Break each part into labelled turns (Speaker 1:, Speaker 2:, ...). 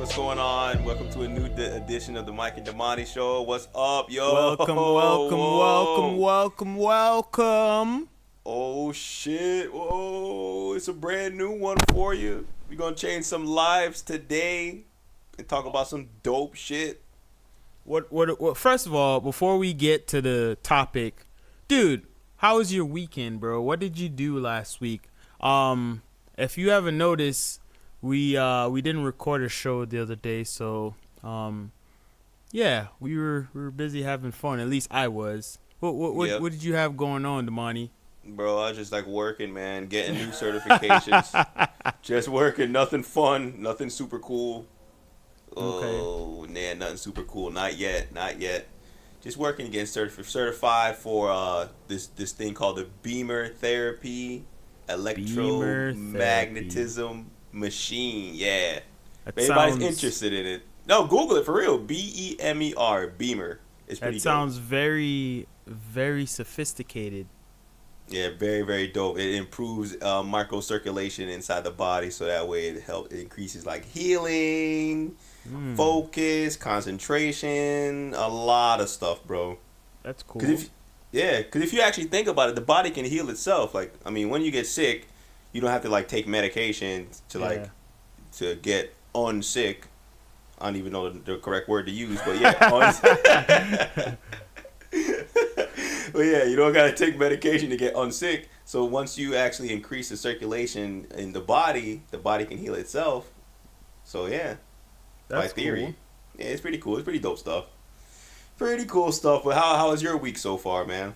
Speaker 1: what's going on? Welcome to a new edition of the Mike and Damany Show. What's up, yo?
Speaker 2: Welcome.
Speaker 1: Oh, shit. Whoa, it's a brand new one for you. We're going to change some lives today and talk about some dope shit.
Speaker 2: What? First of all, before we get to the topic, dude, how was your weekend, bro? What did you do last week? If you haven't noticed, we didn't record a show the other day, so yeah, we were busy having fun. At least I was. What did you have going on, Damany?
Speaker 1: Bro, I was just like working, man, getting new certifications. Just working, nothing fun, nothing super cool. Oh, nah, nothing super cool. Not yet. Just working, getting certified for this thing called the Beamer Therapy Electromagnetism Machine. Yeah. If anybody's interested in it, no, Google it for real. BEMER, Beamer. It's pretty dope.
Speaker 2: That sounds very, very sophisticated.
Speaker 1: Yeah, very, very dope. It improves microcirculation inside the body, so that way it increases like healing, focus, concentration, a lot of stuff, bro.
Speaker 2: That's cool.
Speaker 1: Because if you actually think about it, the body can heal itself. Like, I mean, when you get sick, you don't have to like take medication to to get unsick. I don't even know the correct word to use, but yeah. But yeah, you don't gotta take medication to get unsick. So once you actually increase the circulation in the body can heal itself. So yeah,
Speaker 2: that's
Speaker 1: by theory,
Speaker 2: cool.
Speaker 1: Yeah, it's pretty cool. It's pretty dope stuff. Pretty cool stuff. But how was your week so far, man?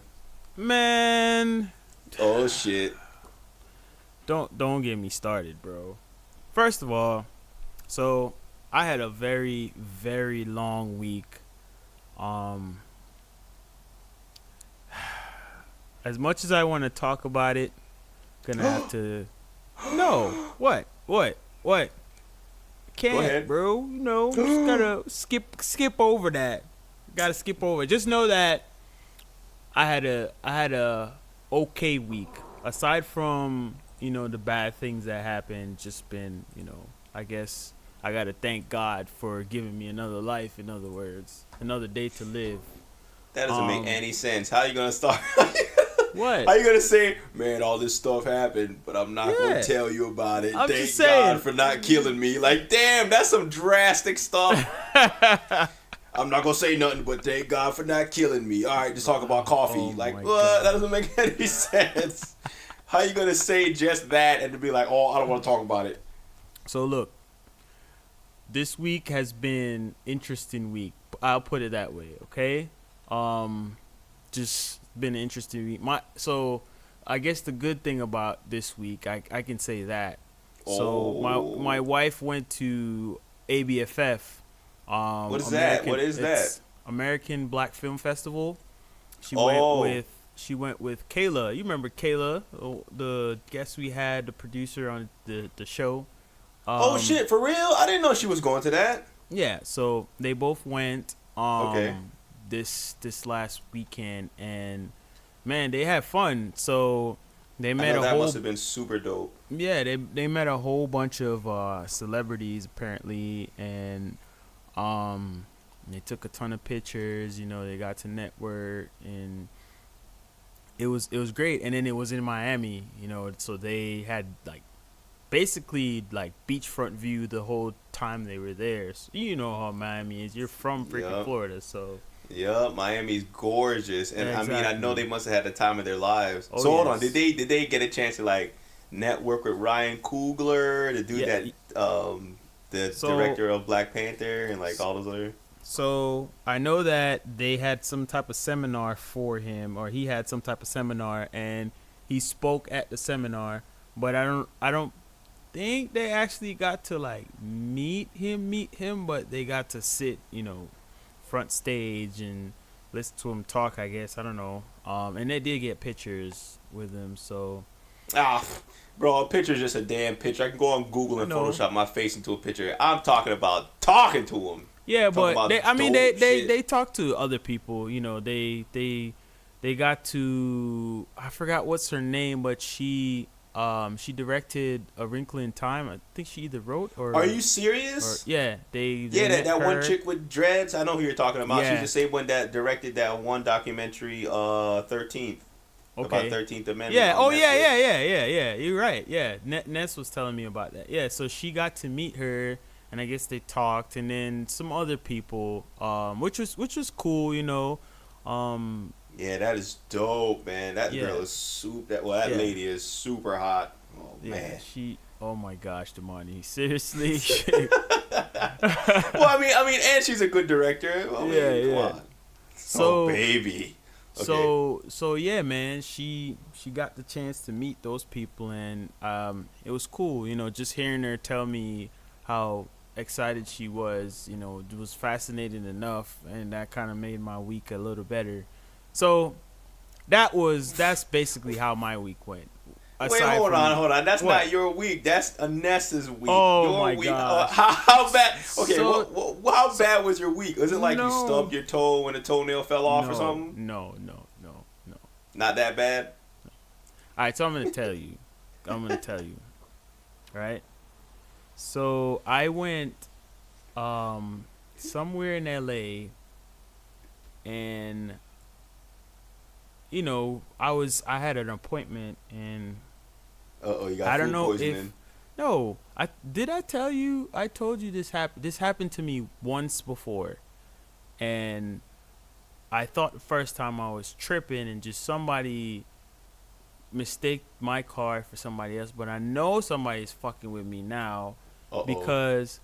Speaker 2: Man.
Speaker 1: Oh shit.
Speaker 2: Don't get me started, bro. First of all, so I had a very, very long week. As much as I want to talk about it, gonna have to. No, what? Can't, bro. You know, just gotta skip over that. Gotta skip over it. Just know that I had a okay week. Aside from the bad things that happened, just been I guess I gotta thank God for giving me another life. In other words, another day to live.
Speaker 1: That doesn't make any sense. How are you gonna start?
Speaker 2: What?
Speaker 1: How you gonna say, man, all this stuff happened, but I'm not gonna tell you about it.
Speaker 2: I'm
Speaker 1: Thank
Speaker 2: just saying.
Speaker 1: God for not killing me. Like, damn, that's some drastic stuff. I'm not gonna say nothing, but thank God for not killing me. All right, just talk about coffee.
Speaker 2: Oh
Speaker 1: like, what?
Speaker 2: God.
Speaker 1: That doesn't make any sense. How you gonna say just that and to be like, oh, I don't want to talk about it?
Speaker 2: So look, this week has been interesting week. I'll put it that way, okay? Just been an interesting week. So I guess the good thing about this week, I can say that. So my wife went to ABFF.
Speaker 1: What is that? What is that?
Speaker 2: American Black Film Festival. She went with Kayla. You remember Kayla, the guest we had, the producer on the show.
Speaker 1: Oh shit, for real? I didn't know she was going to that.
Speaker 2: Yeah, so they both went.
Speaker 1: Okay.
Speaker 2: This last weekend, and man, they had fun. So they met
Speaker 1: that must have been super dope.
Speaker 2: Yeah, they met a whole bunch of celebrities apparently, and they took a ton of pictures. They got to network, and it was great. And then it was in Miami, so they had basically beachfront view the whole time they were there. So you know how Miami is. You're from freaking Florida, so.
Speaker 1: Yeah, Miami's gorgeous, and
Speaker 2: Exactly.
Speaker 1: I mean, I know they must have had the time of their lives.
Speaker 2: Oh,
Speaker 1: so hold on,
Speaker 2: yes.
Speaker 1: did they get a chance to network with Ryan Coogler, the dude that the director of Black Panther and all those other?
Speaker 2: So I know that they had some type of seminar for him, or he had some type of seminar, and he spoke at the seminar. But I don't think they actually got to meet him, but they got to sit, front stage and listen to him talk, I guess. I don't know. And they did get pictures with him, so.
Speaker 1: Bro, a picture's just a damn picture. I can go on Google and Photoshop my face into a picture. I'm talking about talking to him.
Speaker 2: Yeah, but they talk to other people. They got to, I forgot what's her name, but she She directed A Wrinkle in Time. I think she either wrote or.
Speaker 1: Are you
Speaker 2: Or
Speaker 1: serious?
Speaker 2: yeah, they
Speaker 1: Yeah,
Speaker 2: met
Speaker 1: that one
Speaker 2: her.
Speaker 1: chick with dreads. I know who you're talking about.
Speaker 2: Yeah.
Speaker 1: She's the same one that directed that one documentary, 13th, about
Speaker 2: Okay.
Speaker 1: 13th Amendment
Speaker 2: Yeah.
Speaker 1: on
Speaker 2: Oh yeah,
Speaker 1: Netflix.
Speaker 2: yeah. You're right. Yeah. Ness was telling me about that. Yeah. So she got to meet her, and I guess they talked, and then some other people, which was cool, you know. Um,
Speaker 1: Yeah, that is dope, man. That
Speaker 2: yeah.
Speaker 1: girl is super. That
Speaker 2: Yeah.
Speaker 1: lady is super hot. Oh
Speaker 2: Yeah.
Speaker 1: man.
Speaker 2: She. Oh my gosh, Damani. Seriously.
Speaker 1: Well, and she's a good director. I mean,
Speaker 2: Yeah.
Speaker 1: come
Speaker 2: Yeah.
Speaker 1: on. Oh
Speaker 2: So.
Speaker 1: baby. Okay.
Speaker 2: So yeah, man, she got the chance to meet those people, and it was cool, you know, just hearing her tell me how excited she was, you know, it was fascinating enough, and that kind of made my week a little better. So that's basically how my week went.
Speaker 1: Wait,
Speaker 2: Aside from
Speaker 1: hold on. That's
Speaker 2: what?
Speaker 1: not your week. That's Anessa's week.
Speaker 2: Oh
Speaker 1: Your
Speaker 2: my
Speaker 1: week.
Speaker 2: gosh.
Speaker 1: How bad? Okay,
Speaker 2: So
Speaker 1: how bad was your week? Was it like you
Speaker 2: no,
Speaker 1: stubbed your toe when the toenail fell off or something?
Speaker 2: no.
Speaker 1: Not that bad.
Speaker 2: All right, so I'm gonna tell you. Right. So I went somewhere in LA, and you know, I had an appointment, and
Speaker 1: You got
Speaker 2: I don't
Speaker 1: food
Speaker 2: know
Speaker 1: poisoning.
Speaker 2: if no, I tell you, I told you this happened to me once before, and I thought the first time I was tripping and just somebody mistake my car for somebody else, but I know somebody's fucking with me now because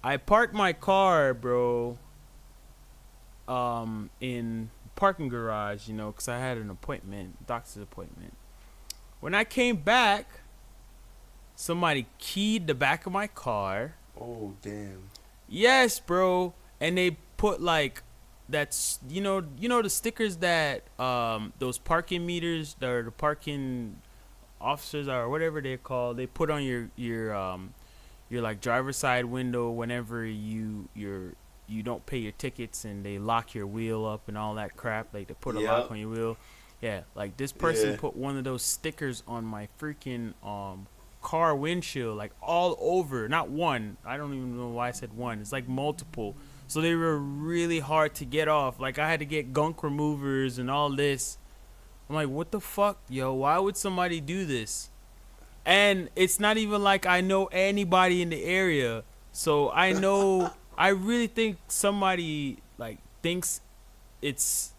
Speaker 2: I parked my car, bro, in parking garage, you know, because I had an appointment, doctor's appointment. When I came back, somebody keyed the back of my car.
Speaker 1: Oh damn.
Speaker 2: Yes, bro, and they put like that's you know the stickers that those parking meters or the parking officers or whatever they're called, they put on your like driver's side window whenever you don't pay your tickets, and they lock your wheel up and all that crap, like they put a lock on your wheel. Yeah, like this person put one of those stickers on my freaking car windshield, like all over, not one, I don't even know why I said one, it's like multiple. So they were really hard to get off. Like I had to get gunk removers and all this. I'm like, what the fuck, yo? Why would somebody do this? And it's not even like I know anybody in the area. So I know I really think somebody like thinks it's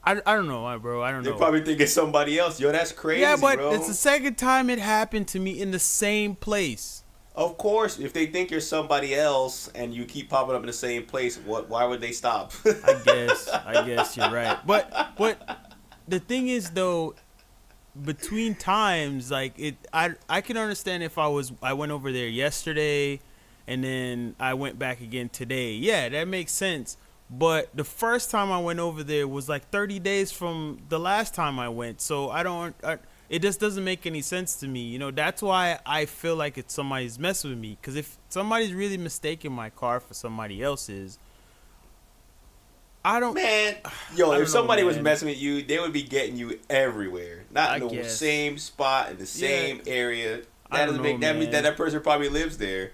Speaker 2: I don't know, bro. I don't know.
Speaker 1: They probably think it's somebody else. Yo, that's crazy,
Speaker 2: yeah, but
Speaker 1: bro.
Speaker 2: it's the second time it happened to me in the same place.
Speaker 1: Of course, if they think you're somebody else and you keep popping up in the same place, why would they stop?
Speaker 2: I guess you're right. But the thing is though, between times, like I can understand if I went over there yesterday and then I went back again today. Yeah, that makes sense. But the first time I went over there was like 30 days from the last time I went. So it just doesn't make any sense to me. You know, that's why I feel like it's somebody's messing with me. Because if somebody's really mistaking my car for somebody else's, I don't...
Speaker 1: Man, yo,
Speaker 2: I
Speaker 1: if
Speaker 2: don't
Speaker 1: somebody
Speaker 2: know,
Speaker 1: was
Speaker 2: man.
Speaker 1: messing with you, they would be getting you everywhere. Not
Speaker 2: I
Speaker 1: in the
Speaker 2: guess.
Speaker 1: same spot, in the same area.
Speaker 2: I
Speaker 1: That
Speaker 2: don't
Speaker 1: doesn't make
Speaker 2: know,
Speaker 1: that mean
Speaker 2: man.
Speaker 1: that person probably lives there.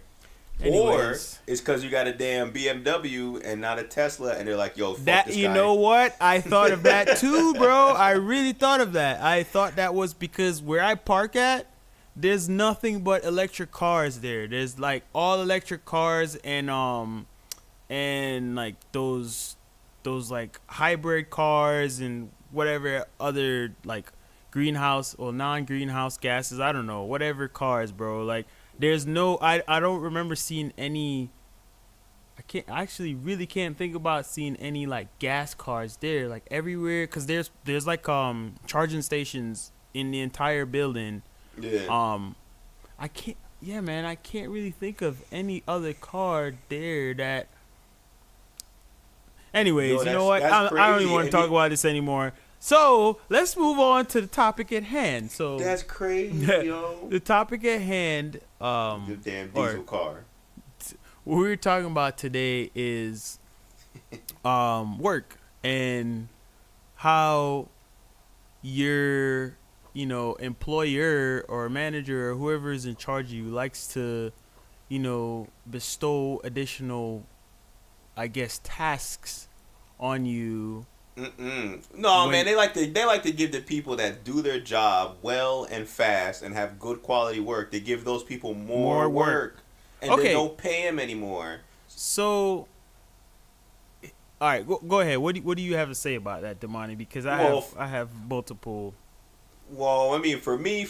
Speaker 2: Anyways.
Speaker 1: Or it's because you got a damn BMW and not a Tesla, and they're like, yo, fuck
Speaker 2: That
Speaker 1: this
Speaker 2: you
Speaker 1: guy.
Speaker 2: know what? I thought of that too, bro. I really thought of that. I thought that was because where I park at, there's nothing but electric cars there. There's like all electric cars and like those like hybrid cars and whatever other like greenhouse or non-greenhouse gases. I don't know, whatever cars, bro. Like there's no I don't remember seeing any. I actually really can't think about seeing any like gas cars there, like everywhere, because there's like charging stations in the entire building.
Speaker 1: Yeah.
Speaker 2: I can't. Yeah, man, I can't really think of any other car there that. Anyways,
Speaker 1: Yo,
Speaker 2: you know what? I don't
Speaker 1: crazy.
Speaker 2: even want to talk about this anymore. So let's move on to the topic at hand. So
Speaker 1: That's crazy, yo.
Speaker 2: the topic at hand.
Speaker 1: The damn diesel car.
Speaker 2: What we're talking about today is work and how your employer or manager or whoever is in charge of you likes to, bestow additional, I guess, tasks on you.
Speaker 1: No, man,
Speaker 2: When
Speaker 1: they like to give the people that do their job well and fast and have good quality work. They give those people more
Speaker 2: more work.
Speaker 1: work, and they
Speaker 2: Okay,
Speaker 1: don't pay them anymore.
Speaker 2: so all right, go ahead. What do you have to say about that, Damani? Because
Speaker 1: Well,
Speaker 2: I have multiple.
Speaker 1: Well, I mean, for me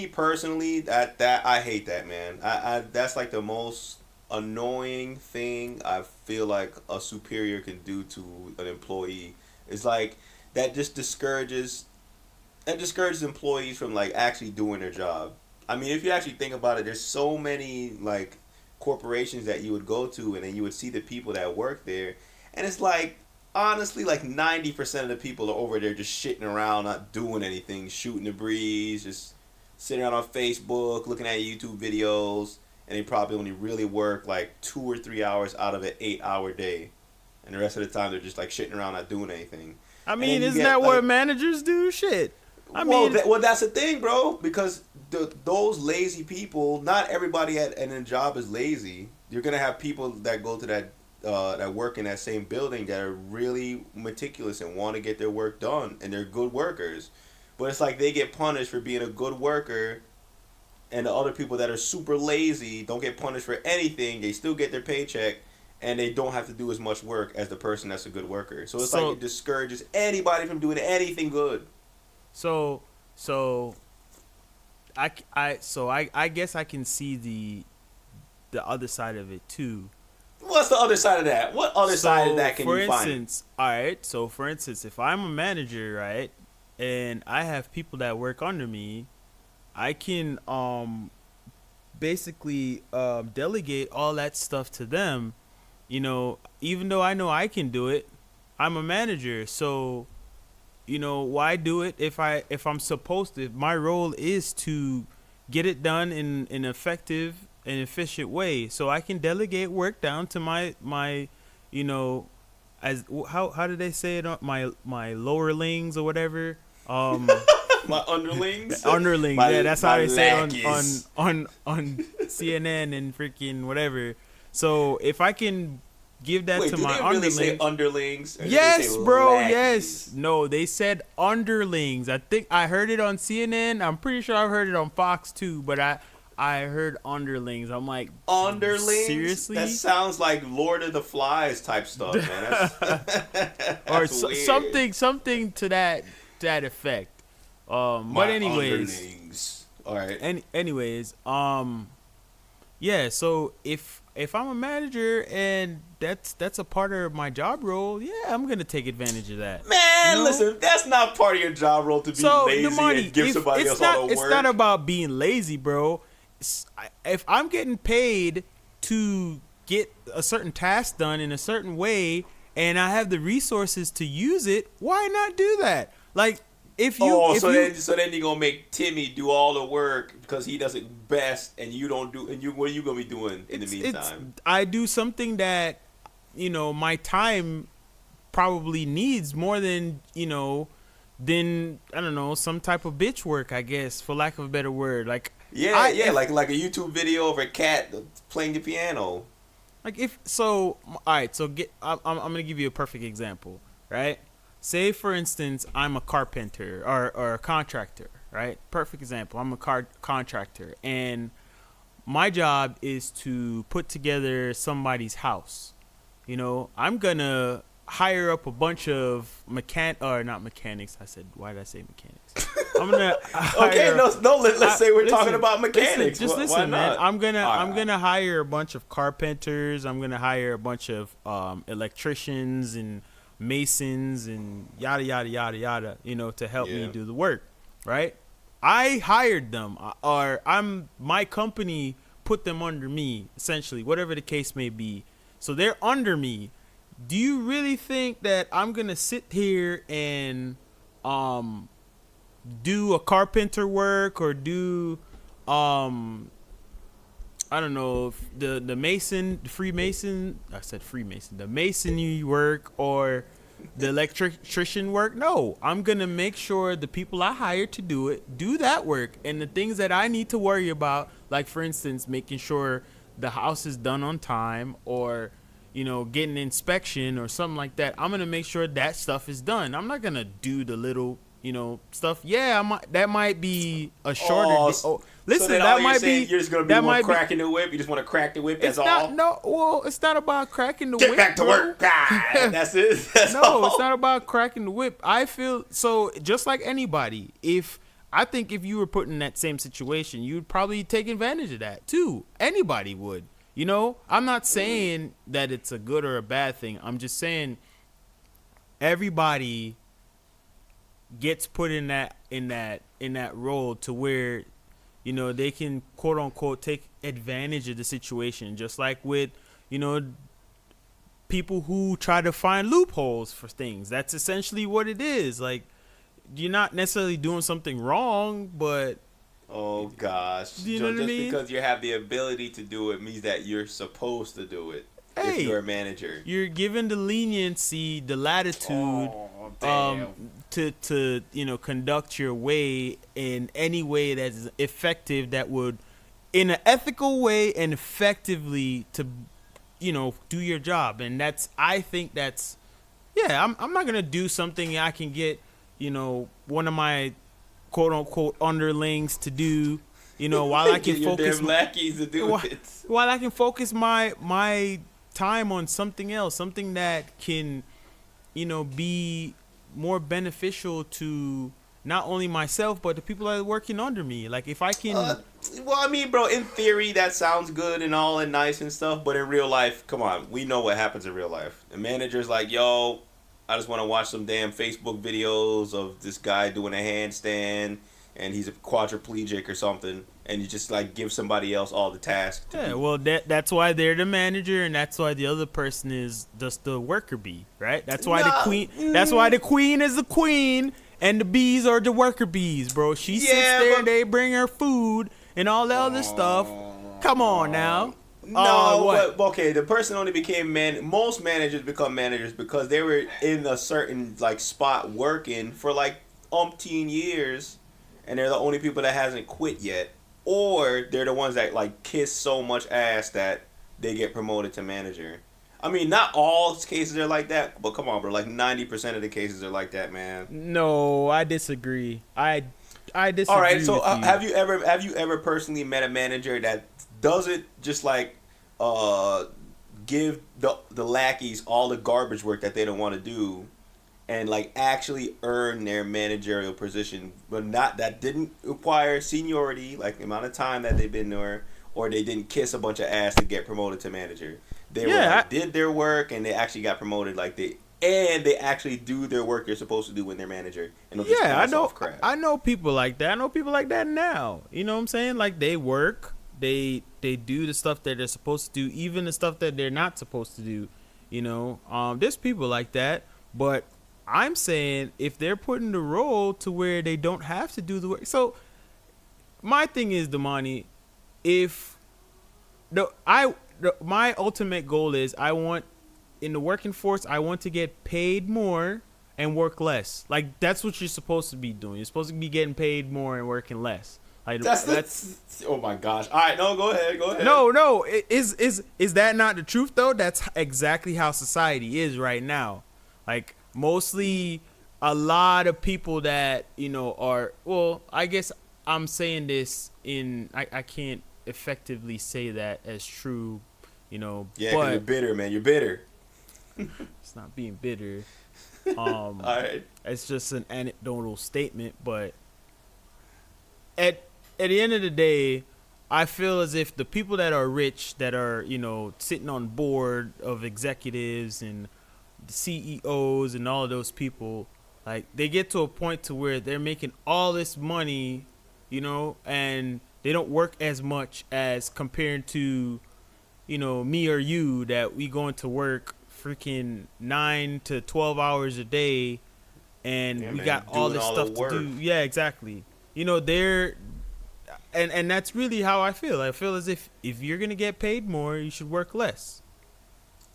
Speaker 1: personally, that I hate that, man. I that's like the most annoying thing I feel like a superior can do to an employee. It's like that just discourages employees from like actually doing their job. I mean, if you actually think about it, there's so many like corporations that you would go to, and then you would see the people that work there, and it's like honestly, like 90% of the people are over there just shitting around, not doing anything, shooting the breeze, just sitting around on Facebook, looking at YouTube videos, and they probably only really work like 2 or 3 hours out of an 8 hour day, and the rest of the time they're just like shitting around, not doing anything.
Speaker 2: I
Speaker 1: And then
Speaker 2: mean,
Speaker 1: you
Speaker 2: isn't
Speaker 1: get
Speaker 2: that what
Speaker 1: like,
Speaker 2: managers do? Shit. I
Speaker 1: well,
Speaker 2: mean,
Speaker 1: that's the thing, bro. Because those lazy people, not everybody at a job is lazy. You're gonna have people that go to that work in that same building that are really meticulous and want to get their work done, and they're good workers. But it's like they get punished for being a good worker, and the other people that are super lazy don't get punished for anything. They still get their paycheck, and they don't have to do as much work as the person that's a good worker. So it's like
Speaker 2: so
Speaker 1: it discourages anybody from doing anything good.
Speaker 2: so so I guess I can see the other side of it too.
Speaker 1: What's the other side of that? What other side of that can
Speaker 2: for
Speaker 1: you find?
Speaker 2: instance, all right. So, for instance, if I'm a manager, right, and I have people that work under me, I can basically delegate all that stuff to them. Even though I know I can do it, I'm a manager, so why do it if I'm supposed to? If my role is to get it done in an effective and efficient way, so I can delegate work down to my you know as how did they say it, my lowerlings or whatever,
Speaker 1: My underlings,
Speaker 2: underlings.
Speaker 1: my
Speaker 2: Yeah, that's how
Speaker 1: my
Speaker 2: they say it
Speaker 1: lackeys.
Speaker 2: on CNN and freaking whatever. So if I can give that
Speaker 1: Wait,
Speaker 2: to
Speaker 1: do
Speaker 2: my
Speaker 1: they really
Speaker 2: underlings.
Speaker 1: say underlings? Or do they
Speaker 2: Yes,
Speaker 1: say
Speaker 2: bro.
Speaker 1: lackeys?
Speaker 2: Yes. No, they said underlings. I think I heard it on CNN. I'm pretty sure I've heard it on Fox too, but I heard underlings. I'm like,
Speaker 1: Underlings?
Speaker 2: seriously?
Speaker 1: That sounds like Lord of the Flies type stuff, man.
Speaker 2: Or
Speaker 1: That's weird.
Speaker 2: something to that effect. But
Speaker 1: My
Speaker 2: anyways,
Speaker 1: underlings. All right.
Speaker 2: anyways, yeah. So if I'm a manager and that's a part of my job role, yeah, I'm gonna take advantage of that.
Speaker 1: Man, listen, that's not part of your job role to be
Speaker 2: So
Speaker 1: lazy
Speaker 2: the money,
Speaker 1: and give somebody else all the
Speaker 2: it's
Speaker 1: work.
Speaker 2: not about being lazy, bro. If I'm getting paid to get a certain task done in a certain way, and I have the resources to use it, why not do that? Like if you,
Speaker 1: so then you're gonna make Timmy do all the work because he does it best, and you don't do. And what are you gonna be doing in the meantime?
Speaker 2: I do something that my time probably needs more than than I don't know, some type of bitch work, I guess, for lack of a better word. Like
Speaker 1: like a YouTube video of a cat playing the piano.
Speaker 2: like if so, all right. So I'm gonna give you a perfect example, right? Say for instance, I'm a carpenter or a contractor, right? Perfect example. I'm a contractor, and my job is to put together somebody's house. I'm gonna hire up a bunch of not mechanics. I said, why did I say mechanics? I'm gonna
Speaker 1: Okay, let's say we're talking about
Speaker 2: listen,
Speaker 1: mechanics.
Speaker 2: just
Speaker 1: Why
Speaker 2: listen, man.
Speaker 1: not?
Speaker 2: I'm
Speaker 1: All right.
Speaker 2: gonna hire a bunch of carpenters. I'm gonna hire a bunch of electricians and masons and yada yada yada yada. To help me
Speaker 1: Yeah.
Speaker 2: do the work, right? I hired them, or my company put them under me, essentially, whatever the case may be. So they're under me. Do you really think that I'm gonna sit here and do a carpenter work or do I don't know, the Freemason, I said Freemason, the masonry work, or the electrician work. No, I'm gonna make sure the people I hire to do that work, and the things that I need to worry about, like for instance, making sure the house is done on time, or getting an inspection or something like that. I'm gonna make sure that stuff is done. I'm not gonna do the little stuff. Yeah, that might be a shorter. Listen,
Speaker 1: so then
Speaker 2: that might be.
Speaker 1: You're just gonna be more cracking the whip. You just want to crack the whip. That's all.
Speaker 2: No, well, it's not about cracking the whip.
Speaker 1: Get back to work. God, that's it. That's all.
Speaker 2: It's not about cracking the whip. I feel so. Just like anybody, if you were put in that same situation, you'd probably take advantage of that too. Anybody would. I'm not saying that it's a good or a bad thing. I'm just saying everybody gets put in that role to where they can quote unquote take advantage of the situation, just like with people who try to find loopholes for things. That's essentially what it is. Like, you're not necessarily doing something wrong, but
Speaker 1: oh gosh,
Speaker 2: do you know what I mean?
Speaker 1: Because you have the ability to do it means that you're supposed to do it. If you're a manager,
Speaker 2: you're given the leniency, the latitude, to conduct your way in any way that's effective, that would, in an ethical way and effectively, to do your job. And I think that's I'm not gonna do something I can get one of my quote unquote underlings to do while I can focus
Speaker 1: lackeys to do it,
Speaker 2: while I can focus my time on something else, something that can be more beneficial to not only myself but the people that are working under me. Like, if I can
Speaker 1: well, I mean, bro, in theory that sounds good and all and nice and stuff, but in real life, come on, we know what happens in real life. The manager's like, yo, I just want to watch some damn Facebook videos of this guy doing a handstand and he's a quadriplegic or something, and you just like give somebody else all the tasks.
Speaker 2: Well, that's why they're the manager, and that's why the other person is just the worker bee, right? That's why the queen. That's why the queen is the queen, and the bees are the worker bees, bro. She sits there, they bring her food and all that other stuff. Come on now.
Speaker 1: No, but okay, the person only became most managers become managers because they were in a certain like spot working for like umpteen years, and they're the only people that hasn't quit yet, or they're the ones that like kiss so much ass that they get promoted to manager. I mean, not all cases are like that, but come on, bro, like 90% of the cases are like that, man.
Speaker 2: No, I disagree. I disagree.
Speaker 1: All right, so have you ever personally met a manager that doesn't just like give the lackeys all the garbage work that they don't want to do, and like actually earn their managerial position, but that didn't require seniority, like the amount of time that they've been there, or they didn't kiss a bunch of ass to get promoted to manager. They did their work and they actually got promoted, they actually do their work they're supposed to do when they're manager. And
Speaker 2: I know. I know people like that. I know people like that now. You know what I'm saying? Like, they work, they do the stuff that they're supposed to do, even the stuff that they're not supposed to do. There's people like that, but I'm saying if they're put in the role to where they don't have to do the work. So my thing is, Damany, my ultimate goal is in the working force, I want to get paid more and work less. Like, that's what you're supposed to be doing. You're supposed to be getting paid more and working less. Like, that's
Speaker 1: oh my gosh. All right, no, go ahead.
Speaker 2: No, is that not the truth though? That's exactly how society is right now. Like, mostly a lot of people that are, well, I guess I'm saying this I can't effectively say that as true,
Speaker 1: yeah, because you're bitter, man. You're bitter.
Speaker 2: It's not being bitter.
Speaker 1: All right,
Speaker 2: it's just an anecdotal statement. But at the end of the day, I feel as if the people that are rich, that are sitting on board of executives and the CEOs and all of those people, like, they get to a point to where they're making all this money, and they don't work as much as compared to me or you, that we going to work freaking 9 to 12 hours a day, and we got all this stuff to do. Yeah, exactly. They're and that's really how I feel. I feel as if you're gonna get paid more, you should work less.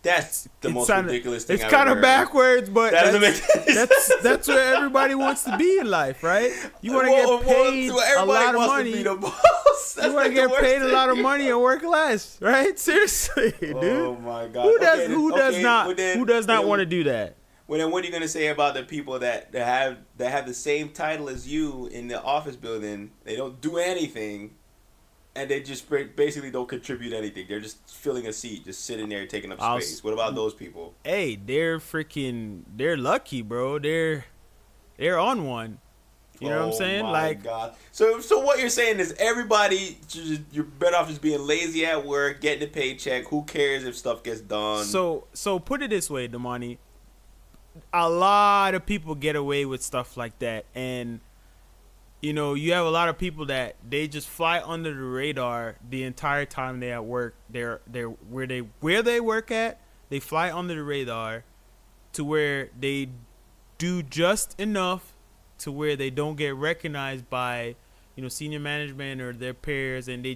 Speaker 1: That's the most ridiculous thing
Speaker 2: it's
Speaker 1: I've
Speaker 2: kind
Speaker 1: ever
Speaker 2: of
Speaker 1: heard.
Speaker 2: backwards, but
Speaker 1: That doesn't make any sense.
Speaker 2: that's where everybody wants to be in life, right? You want to get paid a lot of money.
Speaker 1: To be the boss.
Speaker 2: You want to get paid a lot of money and work less, right? Seriously, dude.
Speaker 1: Oh my god.
Speaker 2: Who does not want to do that?
Speaker 1: Well, then what are you gonna say about the people that have the same title as you in the office building? They don't do anything, and they just basically don't contribute anything. They're just filling a seat, just sitting there taking up space. What about those people?
Speaker 2: Hey, they're lucky, bro. They're on one. You know what I'm saying?
Speaker 1: My God. So what you're saying is everybody, you're better off just being lazy at work, getting a paycheck. Who cares if stuff gets done?
Speaker 2: So put it this way, Damany. A lot of people get away with stuff like that, and you know, you have a lot of people that they just fly under the radar the entire time they at work. They're where they work at. They fly under the radar to where they do just enough to where they don't get recognized by, you know, senior management or their peers, and they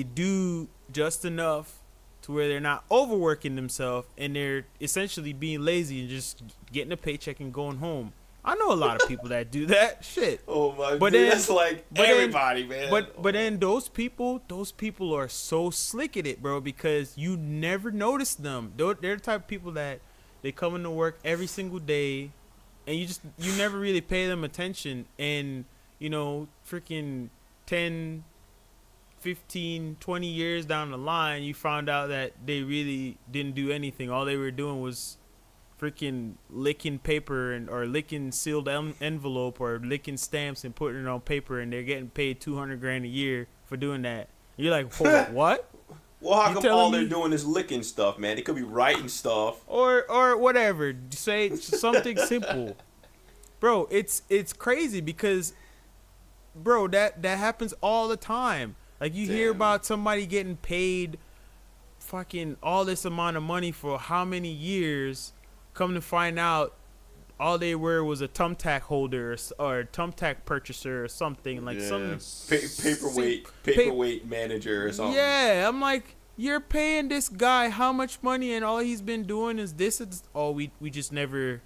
Speaker 2: do just enough to where they're not overworking themselves, and they're essentially being lazy and just getting a paycheck and going home. I know a lot of people that do that shit.
Speaker 1: Oh my god, that's like everybody, man.
Speaker 2: But then those people are so slick at it, bro, because you never notice them. They're the type of people that they come into work every single day, and you never really pay them attention, and you know, freaking 10, 15, 20 years down the line, you found out that they really didn't do anything. All they were doing was freaking licking paper or licking sealed envelope or licking stamps and putting it on paper, and they're getting paid $200,000 a year for doing that. You're like, what?
Speaker 1: Well, how come all they're doing is licking stuff, man? They could be writing stuff
Speaker 2: or whatever. Say something simple, bro. It's crazy because, bro, that happens all the time. Like, you hear about somebody getting paid fucking all this amount of money for how many years, come to find out all they were was a thumbtack holder or a thumbtack purchaser or something. Like some
Speaker 1: paperweight manager or something.
Speaker 2: Yeah, I'm like, you're paying this guy how much money, and all he's been doing is this. We just never,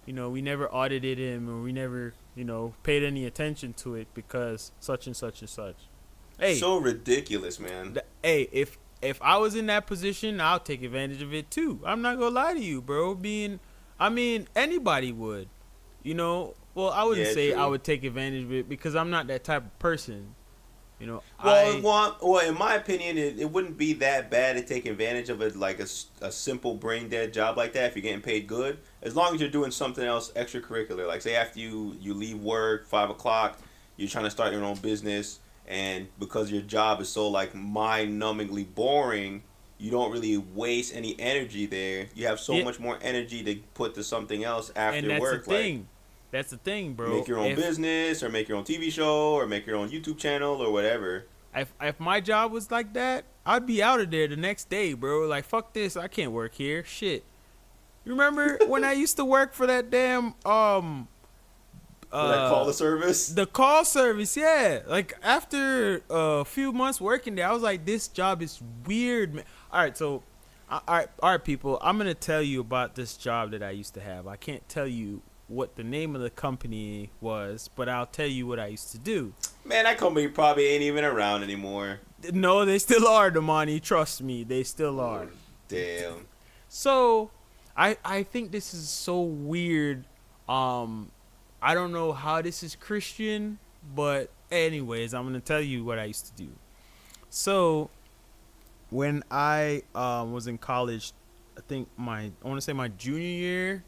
Speaker 2: you know, we never audited him, or we never, you know, paid any attention to it because such and such and such. Hey,
Speaker 1: so ridiculous, man.
Speaker 2: Hey, if I was in that position, I'll take advantage of it too. I'm not gonna lie to you, bro. Anybody would, you know. Well, I wouldn't say true. I would take advantage of it because I'm not that type of person, you know.
Speaker 1: Well, in my opinion, it wouldn't be that bad to take advantage of it, like a simple brain dead job like that if you're getting paid good, as long as you're doing something else extracurricular. Like, say after you leave work 5 o'clock, you're trying to start your own business. And because your job is so like mind-numbingly boring, you don't really waste any energy there. You have so much more energy to put to something else after
Speaker 2: and that's
Speaker 1: work.
Speaker 2: The thing. That's the thing, bro.
Speaker 1: Make your own business, or make your own TV show, or make your own YouTube channel, or whatever.
Speaker 2: If my job was like that, I'd be out of there the next day, bro. Like, fuck this, I can't work here. Shit. You remember when I used to work for that damn
Speaker 1: that call service? The
Speaker 2: call service, yeah. Like, after a few months working there, I was like, this job is weird, man. All right, people. I'm going to tell you about this job that I used to have. I can't tell you what the name of the company was, but I'll tell you what I used to do.
Speaker 1: Man, that company probably ain't even around anymore.
Speaker 2: No, they still are, Damany. Trust me, they still are.
Speaker 1: Damn.
Speaker 2: So, I think this is so weird. I don't know how this is Christian, but anyways, I'm going to tell you what I used to do. So, when I was in college, I want to say my junior year,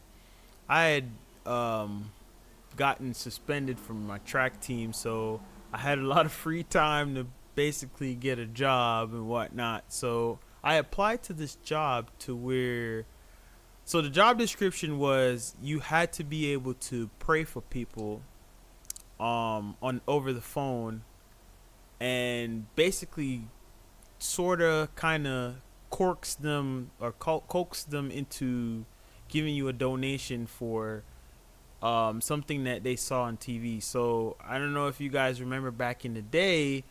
Speaker 2: I had gotten suspended from my track team, so I had a lot of free time to basically get a job and whatnot. So I applied to this job so the job description was you had to be able to pray for people over the phone, and basically sort of kind of coax them into giving you a donation for something that they saw on TV. So I don't know if you guys remember back in the day,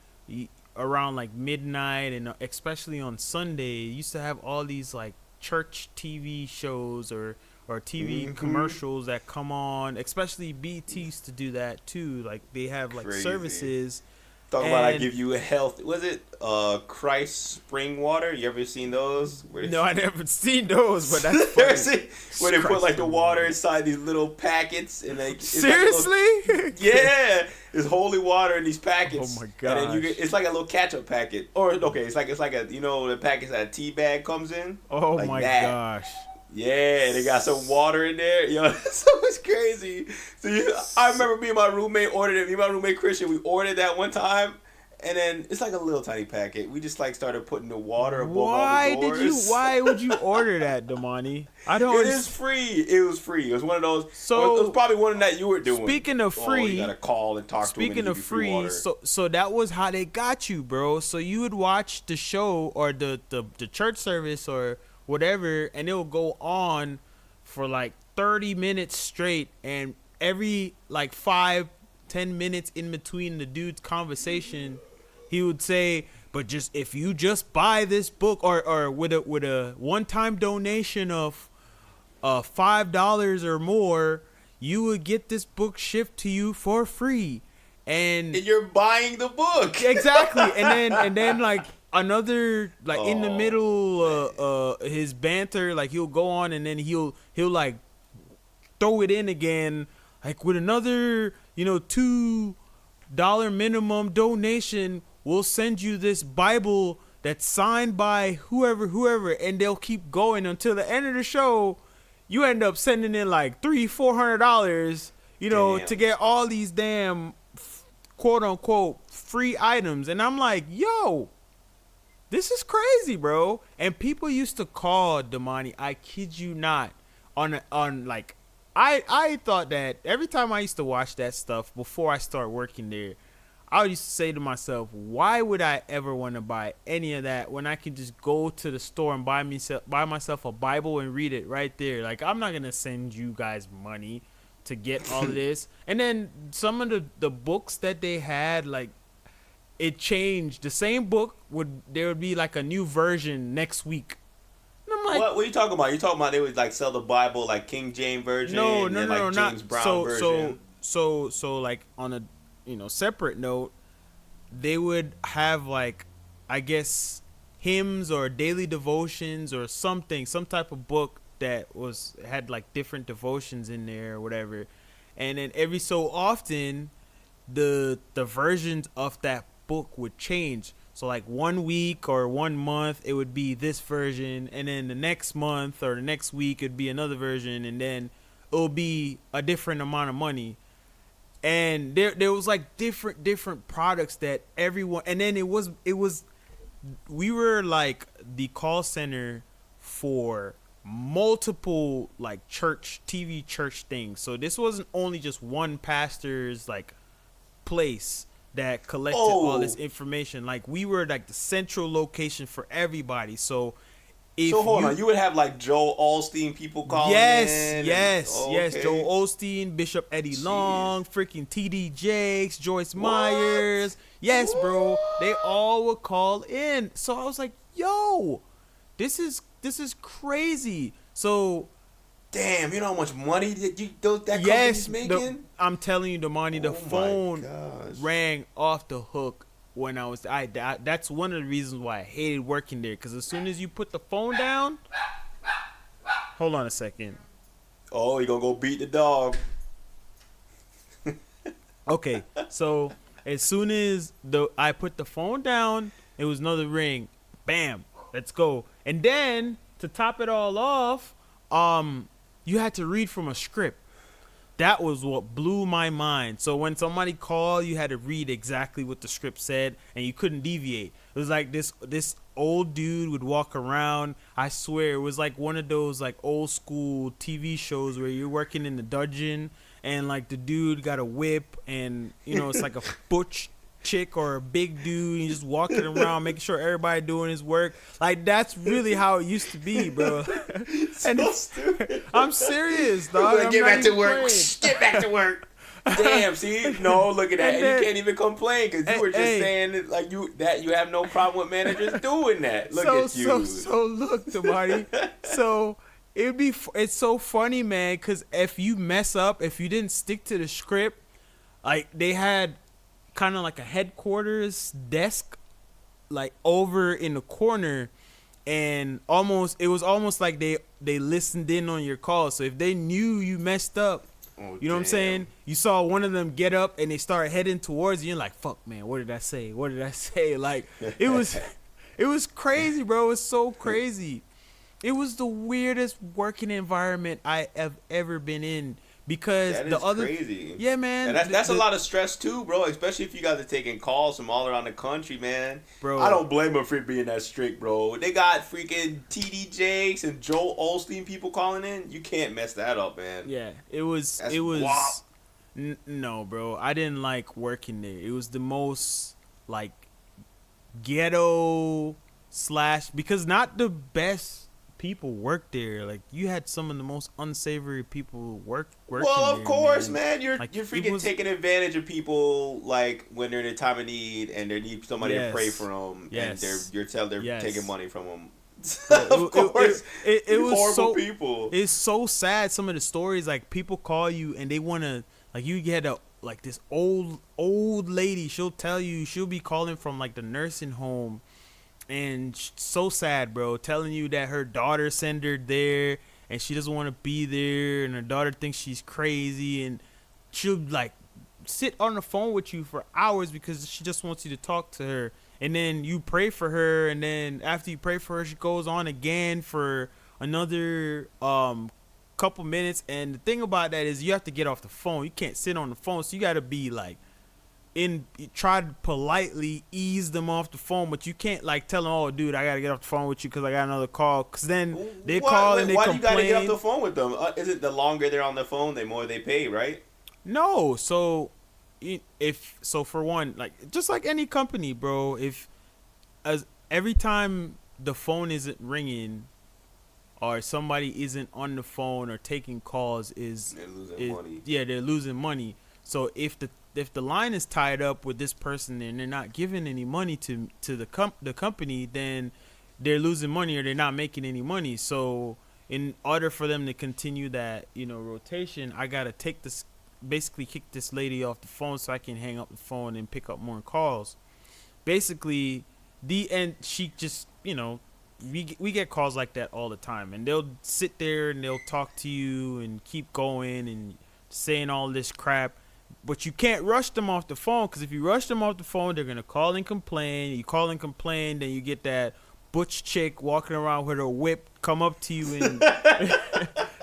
Speaker 2: around like midnight, and especially on Sunday, you used to have all these like church TV shows or TV
Speaker 1: Mm-hmm.
Speaker 2: commercials that come on, especially BT used to do that too. Like they have like
Speaker 1: Crazy.
Speaker 2: services.
Speaker 1: Talk about I
Speaker 2: And-
Speaker 1: give you a health. Was it Christ spring water? You ever seen those? Where
Speaker 2: No, I never seen those, but that's
Speaker 1: Ever
Speaker 2: funny.
Speaker 1: seen where they put
Speaker 2: Christ
Speaker 1: like the
Speaker 2: spring
Speaker 1: water
Speaker 2: water.
Speaker 1: inside these little packets and they
Speaker 2: Seriously?
Speaker 1: yeah, it's holy water in these packets.
Speaker 2: Oh my
Speaker 1: And then you
Speaker 2: gosh.
Speaker 1: get, it's like a little ketchup packet, or okay, it's like a the packets that a tea bag comes in.
Speaker 2: Oh
Speaker 1: like
Speaker 2: my
Speaker 1: that.
Speaker 2: gosh.
Speaker 1: Yeah, they got some water in there. Yo, so it's crazy. So I remember me and my roommate ordered it. Me and my roommate Christian, we ordered that one time. And then it's like a little tiny packet. We just like started putting the water above all the doors.
Speaker 2: Why would you order that, Damany? I don't
Speaker 1: It is free. It was free. It was one of those.
Speaker 2: So-
Speaker 1: it was probably one that you were doing.
Speaker 2: Speaking of
Speaker 1: Oh,
Speaker 2: free,
Speaker 1: you gotta call and talk to them.
Speaker 2: Speaking of free, so that was how they got you, bro. So you would watch the show or the church service or whatever, and it will go on for like 30 minutes straight, and every like 5-10 minutes in between the dude's conversation, he would say, but just if you just buy this book or with a one-time donation of $5 or more, you would get this book shipped to you for free. And
Speaker 1: you're buying the book.
Speaker 2: exactly. And then like another like in the
Speaker 1: Oh,
Speaker 2: middle his banter, like he'll go on and then he'll like throw it in again, like with another, $2 minimum donation, we'll send you this Bible that's signed by whoever, and they'll keep going until the end of the show. You end up sending in like $300-400,
Speaker 1: Damn.
Speaker 2: to get all these damn quote unquote free items. And I'm like, yo, this is crazy, bro. And people used to call Damany, I kid you not, on like I thought that every time I used to watch that stuff before I start working there, I used to say to myself, why would I ever want to buy any of that when I can just go to the store and buy myself a Bible and read it right there? Like, I'm not going to send you guys money to get all of this. And then some of the books that they had, like, it changed. The same book, there would be like a new version next week. And I'm like,
Speaker 1: What are you talking about? You talking about they would like sell the Bible like King James version?
Speaker 2: no,
Speaker 1: and then, like,
Speaker 2: not
Speaker 1: James Brown version.
Speaker 2: So like on a separate note, they would have like, I guess, hymns or daily devotions or something, some type of book that had like different devotions in there or whatever. And then every so often the versions of that book would change. So like 1 week or 1 month it would be this version, and then the next month or the next week it'd be another version, and then it'll be a different amount of money. And there was like different products that everyone, and then it was we were like the call center for multiple like TV church things. So this wasn't only just one pastor's like place that collected all this information. Like, we were like the central location for everybody. So
Speaker 1: hold on, you would have like Joel Osteen people calling in?
Speaker 2: Yes,
Speaker 1: okay.
Speaker 2: Joel Osteen, Bishop Eddie Long, freaking TD Jakes, Joyce Myers. Yes, bro. They all would call in. So I was like, yo, this is crazy. So
Speaker 1: damn, you know how much money that
Speaker 2: yes,
Speaker 1: company's making?
Speaker 2: I'm telling you, Damany, the
Speaker 1: Oh my
Speaker 2: phone
Speaker 1: gosh.
Speaker 2: rang off the hook when I was. That's one of the reasons why I hated working there. Because as soon as you put the phone down, hold on a second.
Speaker 1: Oh, you gonna go beat the dog?
Speaker 2: Okay, so as soon as I put the phone down, it was another ring. Bam, let's go. And then to top it all off, you had to read from a script. That was what blew my mind. So when somebody called, you had to read exactly what the script said, and you couldn't deviate. It was like this old dude would walk around. I swear, it was like one of those like old school TV shows where you're working in the dungeon, and like the dude got a whip, and it's like a butch chick or a big dude, and just walking around making sure everybody doing his work. Like, that's really how it used to be, bro. And
Speaker 1: So stupid.
Speaker 2: I'm serious, dog.
Speaker 1: Get back to work. Get back to work. Damn, see, no, look at that, and
Speaker 2: then,
Speaker 1: you can't even complain because you were just saying it like you have no problem with managers doing that. Look at you.
Speaker 2: So look, Damany. So it's so funny, man, because if you mess up, if you didn't stick to the script, like they had kind of like a headquarters desk, like over in the corner, and it was almost like they listened in on your call. So if they knew you messed up.
Speaker 1: Oh,
Speaker 2: you know what I'm saying? You saw one of them get up and they start heading towards you. You're like, fuck, man, what did I say? What did I say? Like, it was crazy, bro. It was so crazy. It was the weirdest working environment I have ever been in. Because
Speaker 1: that is crazy.
Speaker 2: Yeah, man.
Speaker 1: And that's a lot of stress too, bro. Especially if you guys are taking calls from all around the country, man.
Speaker 2: Bro,
Speaker 1: I don't blame them for being that strict, bro. They got freaking TD Jakes and Joel Osteen people calling in. You can't mess that up, man.
Speaker 2: Yeah, it was. No, bro. I didn't like working there. It was the most like ghetto / because not the best people work there. Like, you had some of the most unsavory people working
Speaker 1: well, of
Speaker 2: there,
Speaker 1: course, man. You're
Speaker 2: like,
Speaker 1: freaking taking advantage of people, like when they're in a time of need and they need somebody to pray for them, and they're taking money from them. Of course,
Speaker 2: it was
Speaker 1: horrible
Speaker 2: so
Speaker 1: people.
Speaker 2: It's so sad. Some of the stories, like, people call you and they want to, like, you get like this old lady. She'll tell you, she'll be calling from like the nursing home. And so sad, bro, telling you that her daughter sent her there and she doesn't want to be there, and her daughter thinks she's crazy, and she'll like sit on the phone with you for hours because she just wants you to talk to her. And then you pray for her, and then after you pray for her, she goes on again for another couple minutes. And the thing about that is you have to get off the phone. You can't sit on the phone, so you got to be like try to politely ease them off the phone, but you can't like tell them, oh dude, I gotta get off the phone with you because I got another call, because then they call and they complain. Why do you gotta get off
Speaker 1: the phone with them? Is it the longer they're on the phone, the more they pay, right?
Speaker 2: No, so for one, like, just like any company, bro, as every time the phone isn't ringing or somebody isn't on the phone or taking calls, they're losing money. Yeah, they're losing money. So if the line is tied up with this person and they're not giving any money to the company, then they're losing money or they're not making any money. So in order for them to continue that, rotation, I gotta basically kick this lady off the phone so I can hang up the phone and pick up more calls. Basically, she just, we get calls like that all the time, and they'll sit there and they'll talk to you and keep going and saying all this crap. But you can't rush them off the phone, because if you rush them off the phone, they're going to call and complain. You call and complain, then you get that butch chick walking around with her whip come up to you and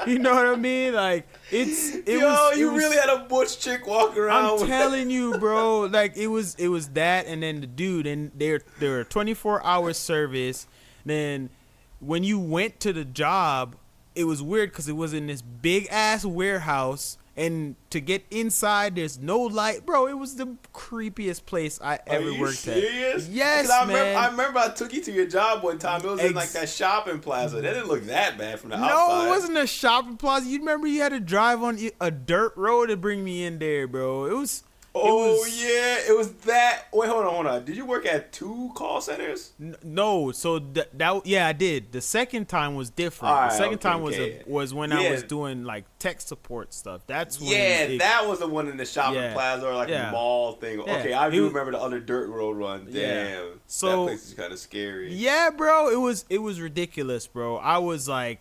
Speaker 2: you know what I mean? Like, you
Speaker 1: really had a butch chick walking around.
Speaker 2: I'm telling you, bro. Like, it was that, and then the dude, and they're a 24-hour service. Then when you went to the job, it was weird because it was in this big ass warehouse. And to get inside, there's no light. Bro, it was the creepiest place I ever worked at. Are you serious? Yes, man.
Speaker 1: I remember I took you to your job one time. It was in like that shopping plaza. That didn't look that bad from the outside.
Speaker 2: No, it wasn't a shopping plaza. You remember you had to drive on a dirt road to bring me in there, bro. It was
Speaker 1: that. Wait, hold on. Did you work at 2 call centers?
Speaker 2: No, so I did. The second time was different. The second time was when I was doing like tech support stuff. That's when
Speaker 1: that was the one in the shopping plaza or like a mall thing. Yeah. Okay, I do remember the other dirt road run. Damn, so that place is kind of scary.
Speaker 2: Yeah, bro, it was ridiculous, bro. I was like,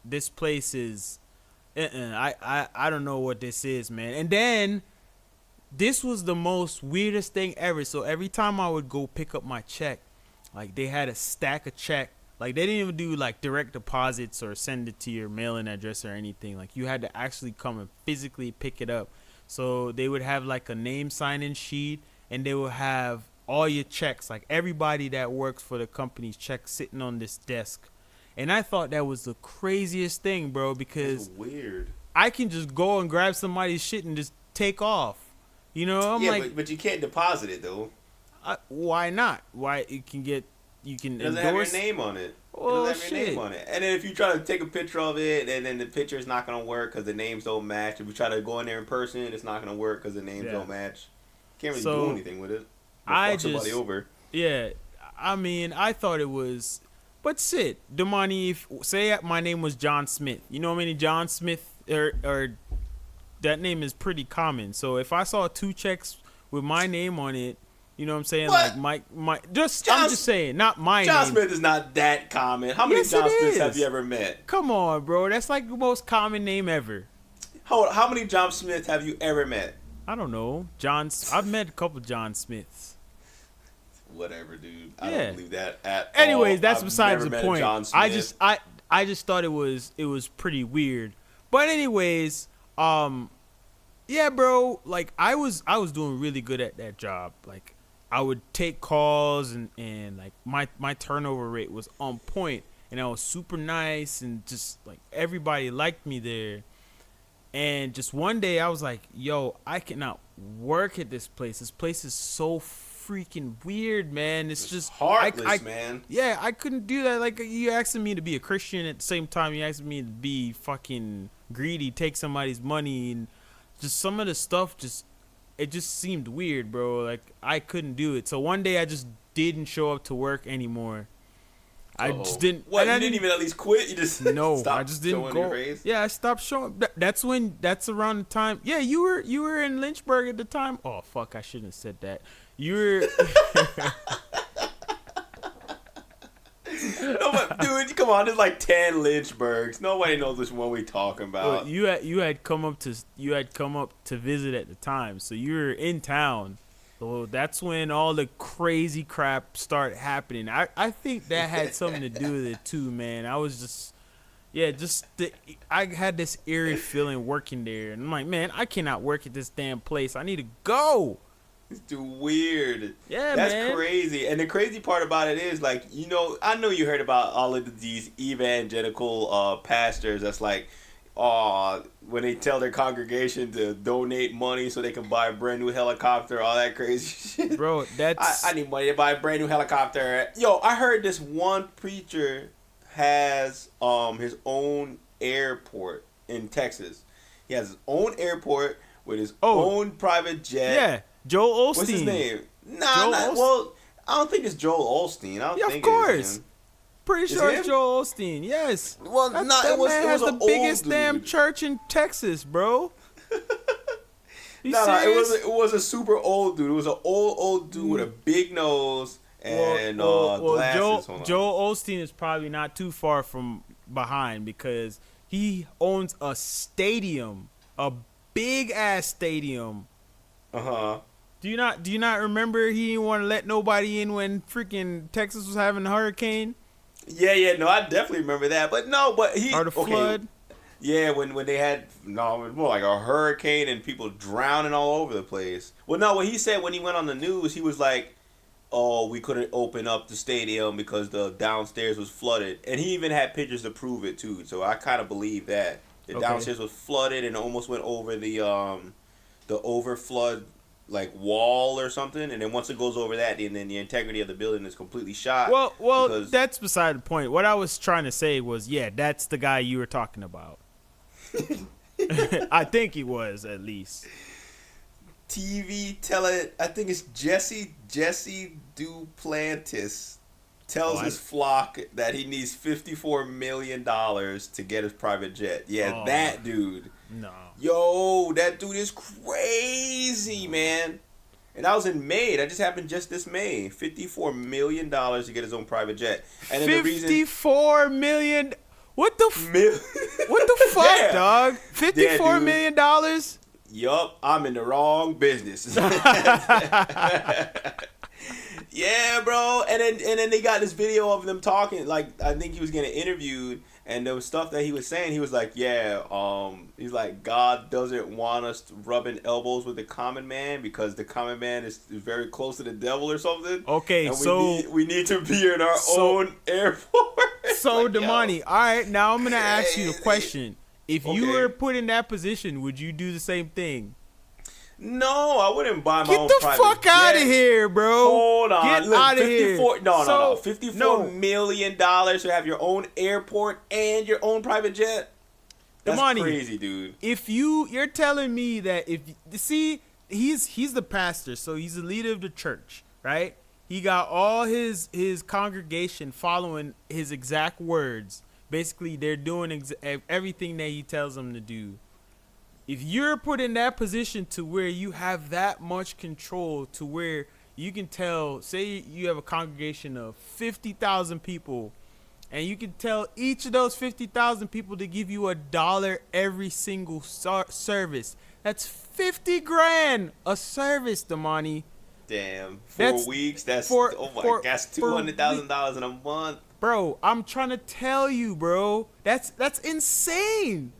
Speaker 2: this place is, I don't know what this is, man. And then this was the most weirdest thing ever. So every time I would go pick up my check, like, they had a stack of check. Like, they didn't even do like direct deposits or send it to your mailing address or anything. Like, you had to actually come and physically pick it up. So they would have like a name sign-in sheet, and they would have all your checks, like everybody that works for the company's checks, sitting on this desk. And I thought that was the craziest thing, bro, because
Speaker 1: that's weird.
Speaker 2: I can just go and grab somebody's shit and just take off. I'm like,
Speaker 1: but you can't deposit it though.
Speaker 2: Why not? Why it can get you can
Speaker 1: It doesn't
Speaker 2: endorse.
Speaker 1: have your name on it.
Speaker 2: Oh,
Speaker 1: It doesn't have your
Speaker 2: shit.
Speaker 1: name on it. And then if you try to take a picture of it, and then the picture is not gonna work because the names don't match. If you try to go in there in person, it's not gonna work because the names don't match. Can't really do anything with it. Fuck somebody over.
Speaker 2: Yeah, I mean, I thought it was, but shit, Damany, if say my name was John Smith, you know how many John Smith or that name is pretty common. So if I saw 2 checks with my name on it, you know what I'm saying?
Speaker 1: What?
Speaker 2: Like I'm just saying, not my
Speaker 1: John
Speaker 2: name.
Speaker 1: Smith is not that common. How many
Speaker 2: Yes,
Speaker 1: John
Speaker 2: it
Speaker 1: Smiths
Speaker 2: is.
Speaker 1: have you ever met?
Speaker 2: Come on, bro. That's like the most common name ever.
Speaker 1: How many John Smiths have you ever met?
Speaker 2: I don't know. I've met a couple John Smiths.
Speaker 1: Whatever, dude. I don't believe that at
Speaker 2: Anyways,
Speaker 1: all.
Speaker 2: that's
Speaker 1: I've
Speaker 2: besides
Speaker 1: never
Speaker 2: the
Speaker 1: met a
Speaker 2: point.
Speaker 1: John Smith.
Speaker 2: I just thought it was pretty weird. But anyways, yeah, bro, like I was doing really good at that job. Like I would take calls and like my turnover rate was on point, and I was super nice, and just like everybody liked me there. And just one day I was like, yo, I cannot work at this place. This place is so freaking weird, man. It's just
Speaker 1: heartless, man.
Speaker 2: Yeah, I couldn't do that. Like, you asking me to be a Christian at the same time you asking me to be fucking greedy, take somebody's money, and just some of the stuff it just seemed weird, bro. Like, I couldn't do it. So one day I just didn't show up to work anymore. I just didn't.
Speaker 1: What? You didn't even at least quit? You just
Speaker 2: no. I just didn't go. Yeah, I stopped showing. That's around the time. Yeah, you were in Lynchburg at the time. Oh fuck! I shouldn't have said that. You were.
Speaker 1: No, but, dude, come on. There's like 10 Lynchburgs. Nobody knows which one we talking about.
Speaker 2: Well, you had come up to visit at the time, so you were in town. So that's when all the crazy crap started happening. I think that had something to do with it too, man. I was just, I had this eerie feeling working there. And I'm like, man, I cannot work at this damn place. I need to go.
Speaker 1: It's too weird.
Speaker 2: Yeah,
Speaker 1: that's
Speaker 2: man.
Speaker 1: crazy. And the crazy part about it is, like, I know you heard about all of these evangelical pastors that's like, when they tell their congregation to donate money so they can buy a brand new helicopter, all that crazy shit.
Speaker 2: Bro, that's...
Speaker 1: I need money to buy a brand new helicopter. Yo, I heard this one preacher has his own airport in Texas. He has his own airport with his own private jet.
Speaker 2: Yeah, Joel Osteen.
Speaker 1: What's his name? Well, I don't think it's Joel Osteen. I don't think
Speaker 2: of course.
Speaker 1: It is him.
Speaker 2: Pretty sure it's Joel Osteen. Yes.
Speaker 1: Well,
Speaker 2: that
Speaker 1: it
Speaker 2: man has the biggest damn church in Texas, bro.
Speaker 1: It was a super old dude. It was an old dude with a big nose and glasses.
Speaker 2: Joel Osteen is probably not too far from behind because he owns a stadium, a big ass stadium. Do you not remember he didn't want to let nobody in when freaking Texas was having a hurricane?
Speaker 1: Yeah, no, I definitely remember that. But he
Speaker 2: or the flood.
Speaker 1: Yeah, when they had more like a hurricane and people drowning all over the place. Well, no, what he said when he went on the news, he was like, "Oh, we couldn't open up the stadium because the downstairs was flooded," and he even had pictures to prove it too. So I kind of believe that the downstairs was flooded and almost went over the overflood like wall or something, and then once it goes over that, then the integrity of the building is completely shot.
Speaker 2: Well, that's beside the point. What I was trying to say was, that's the guy you were talking about. I think he was, at least.
Speaker 1: I think it's Jesse Duplantis tells his flock that he needs $54 million to get his private jet. Yeah, that dude.
Speaker 2: No.
Speaker 1: Yo, that dude is crazy, man. And that was in May. That just happened just this May. $54 million to get his own private jet. And then
Speaker 2: $54 million? What the what the fuck, dog? $54 million?
Speaker 1: Yup, I'm in the wrong business. Yeah, bro. And then they got this video of them talking. Like, I think he was getting interviewed, and there was stuff that he was saying. He was like, he's like, God doesn't want us rubbing elbows with the common man because the common man is very close to the devil or something.
Speaker 2: Okay,
Speaker 1: and we need to be in our own airport.
Speaker 2: So, Damany, all right, now I'm going to ask you the question. If you were put in that position, would you do the same thing?
Speaker 1: No, I wouldn't buy my
Speaker 2: Get
Speaker 1: own
Speaker 2: the
Speaker 1: private
Speaker 2: fuck
Speaker 1: jet.
Speaker 2: out of here, bro.
Speaker 1: Hold on.
Speaker 2: Get
Speaker 1: Look,
Speaker 2: out of here.
Speaker 1: No. $54 million to have your own airport and your own private jet? That's crazy, dude.
Speaker 2: If you're telling me that he's the pastor, so he's the leader of the church, right? He got all his congregation following his exact words. Basically, they're doing everything that he tells them to do. If you're put in that position to where you have that much control to where you can tell, say you have a congregation of 50,000 people, and you can tell each of those 50,000 people to give you $1 every single service. That's 50 grand a service, Damany.
Speaker 1: Damn, 4 weeks. That's $200,000 in a month,
Speaker 2: bro. I'm trying to tell you, bro. That's insane.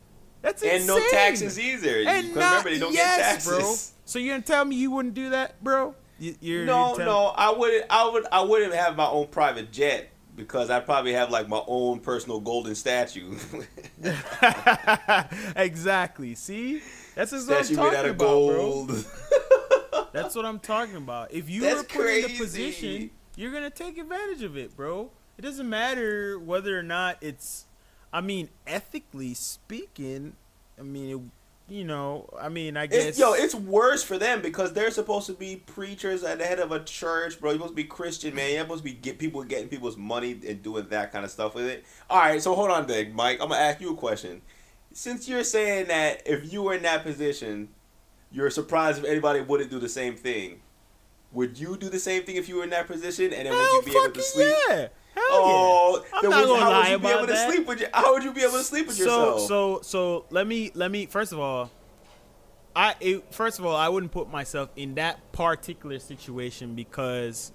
Speaker 2: That's insane.
Speaker 1: And no taxes either.
Speaker 2: And
Speaker 1: remember, they don't get taxes,
Speaker 2: bro. So you're gonna tell me you wouldn't do that, bro?
Speaker 1: No. I wouldn't have my own private jet because I'd probably have like my own personal golden statue.
Speaker 2: Exactly. See, that's what I'm talking
Speaker 1: made out of
Speaker 2: about,
Speaker 1: gold.
Speaker 2: Bro. That's what I'm talking about. If you were put in the position, you're gonna take advantage of it, bro. It doesn't matter whether or not it's. I mean, ethically speaking, I guess.
Speaker 1: It's worse for them because they're supposed to be preachers at the head of a church, bro. You're supposed to be Christian, man. You're supposed to be getting people's money and doing that kind of stuff with it. All right, so hold on, then, Mike. I'm gonna ask you a question. Since you're saying that if you were in that position, you're surprised if anybody wouldn't do the same thing. Would you do the same thing if you were in that position, and then would you be able to sleep?
Speaker 2: Yeah. Hell yeah. I'm not gonna lie about that.
Speaker 1: How would you be able to sleep with yourself?
Speaker 2: So let me first of all, I wouldn't put myself in that particular situation because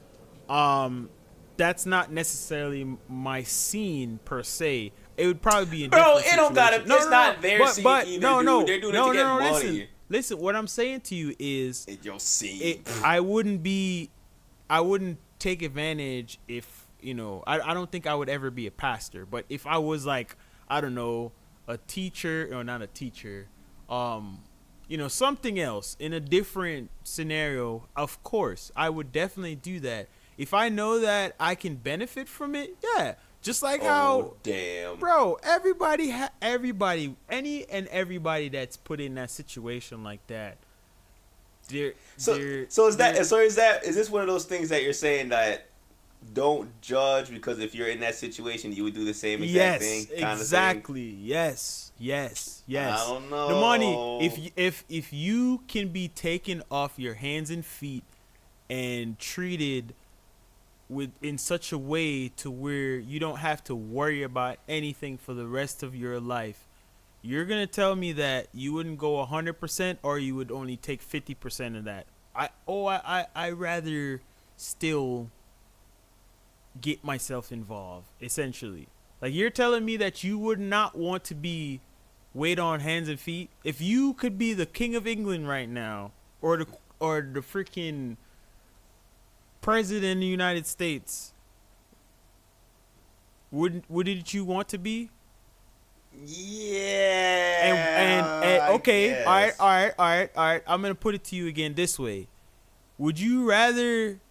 Speaker 2: that's not necessarily my scene per se. It would probably be a different situation.
Speaker 1: It don't gotta. It's not their scene either, dude. They're doing it to get money.
Speaker 2: Listen, what I'm saying to you is,
Speaker 1: it's your scene.
Speaker 2: I wouldn't take advantage if. I don't think I would ever be a pastor, but if I was like, I don't know, a teacher or not a teacher, something else in a different scenario, of course, I would definitely do that. If I know that I can benefit from it, yeah. Just like bro, everybody, everybody that's put in that situation like that. Is
Speaker 1: this one of those things that you're saying that don't judge because if you're in that situation, you would do the same exact thing.
Speaker 2: Exactly. Yes.
Speaker 1: I don't know.
Speaker 2: Damany, if you can be taken off your hands and feet and treated in such a way to where you don't have to worry about anything for the rest of your life, you're gonna tell me that you wouldn't go 100% or you would only take 50% of that. I rather still get myself involved, essentially. Like, you're telling me that you would not want to be wait on hands and feet? If you could be the King of England right now, or the freaking President of the United States, wouldn't you want to be?
Speaker 1: Yeah.
Speaker 2: And okay, all right. I'm gonna put it to you again this way. Would you rather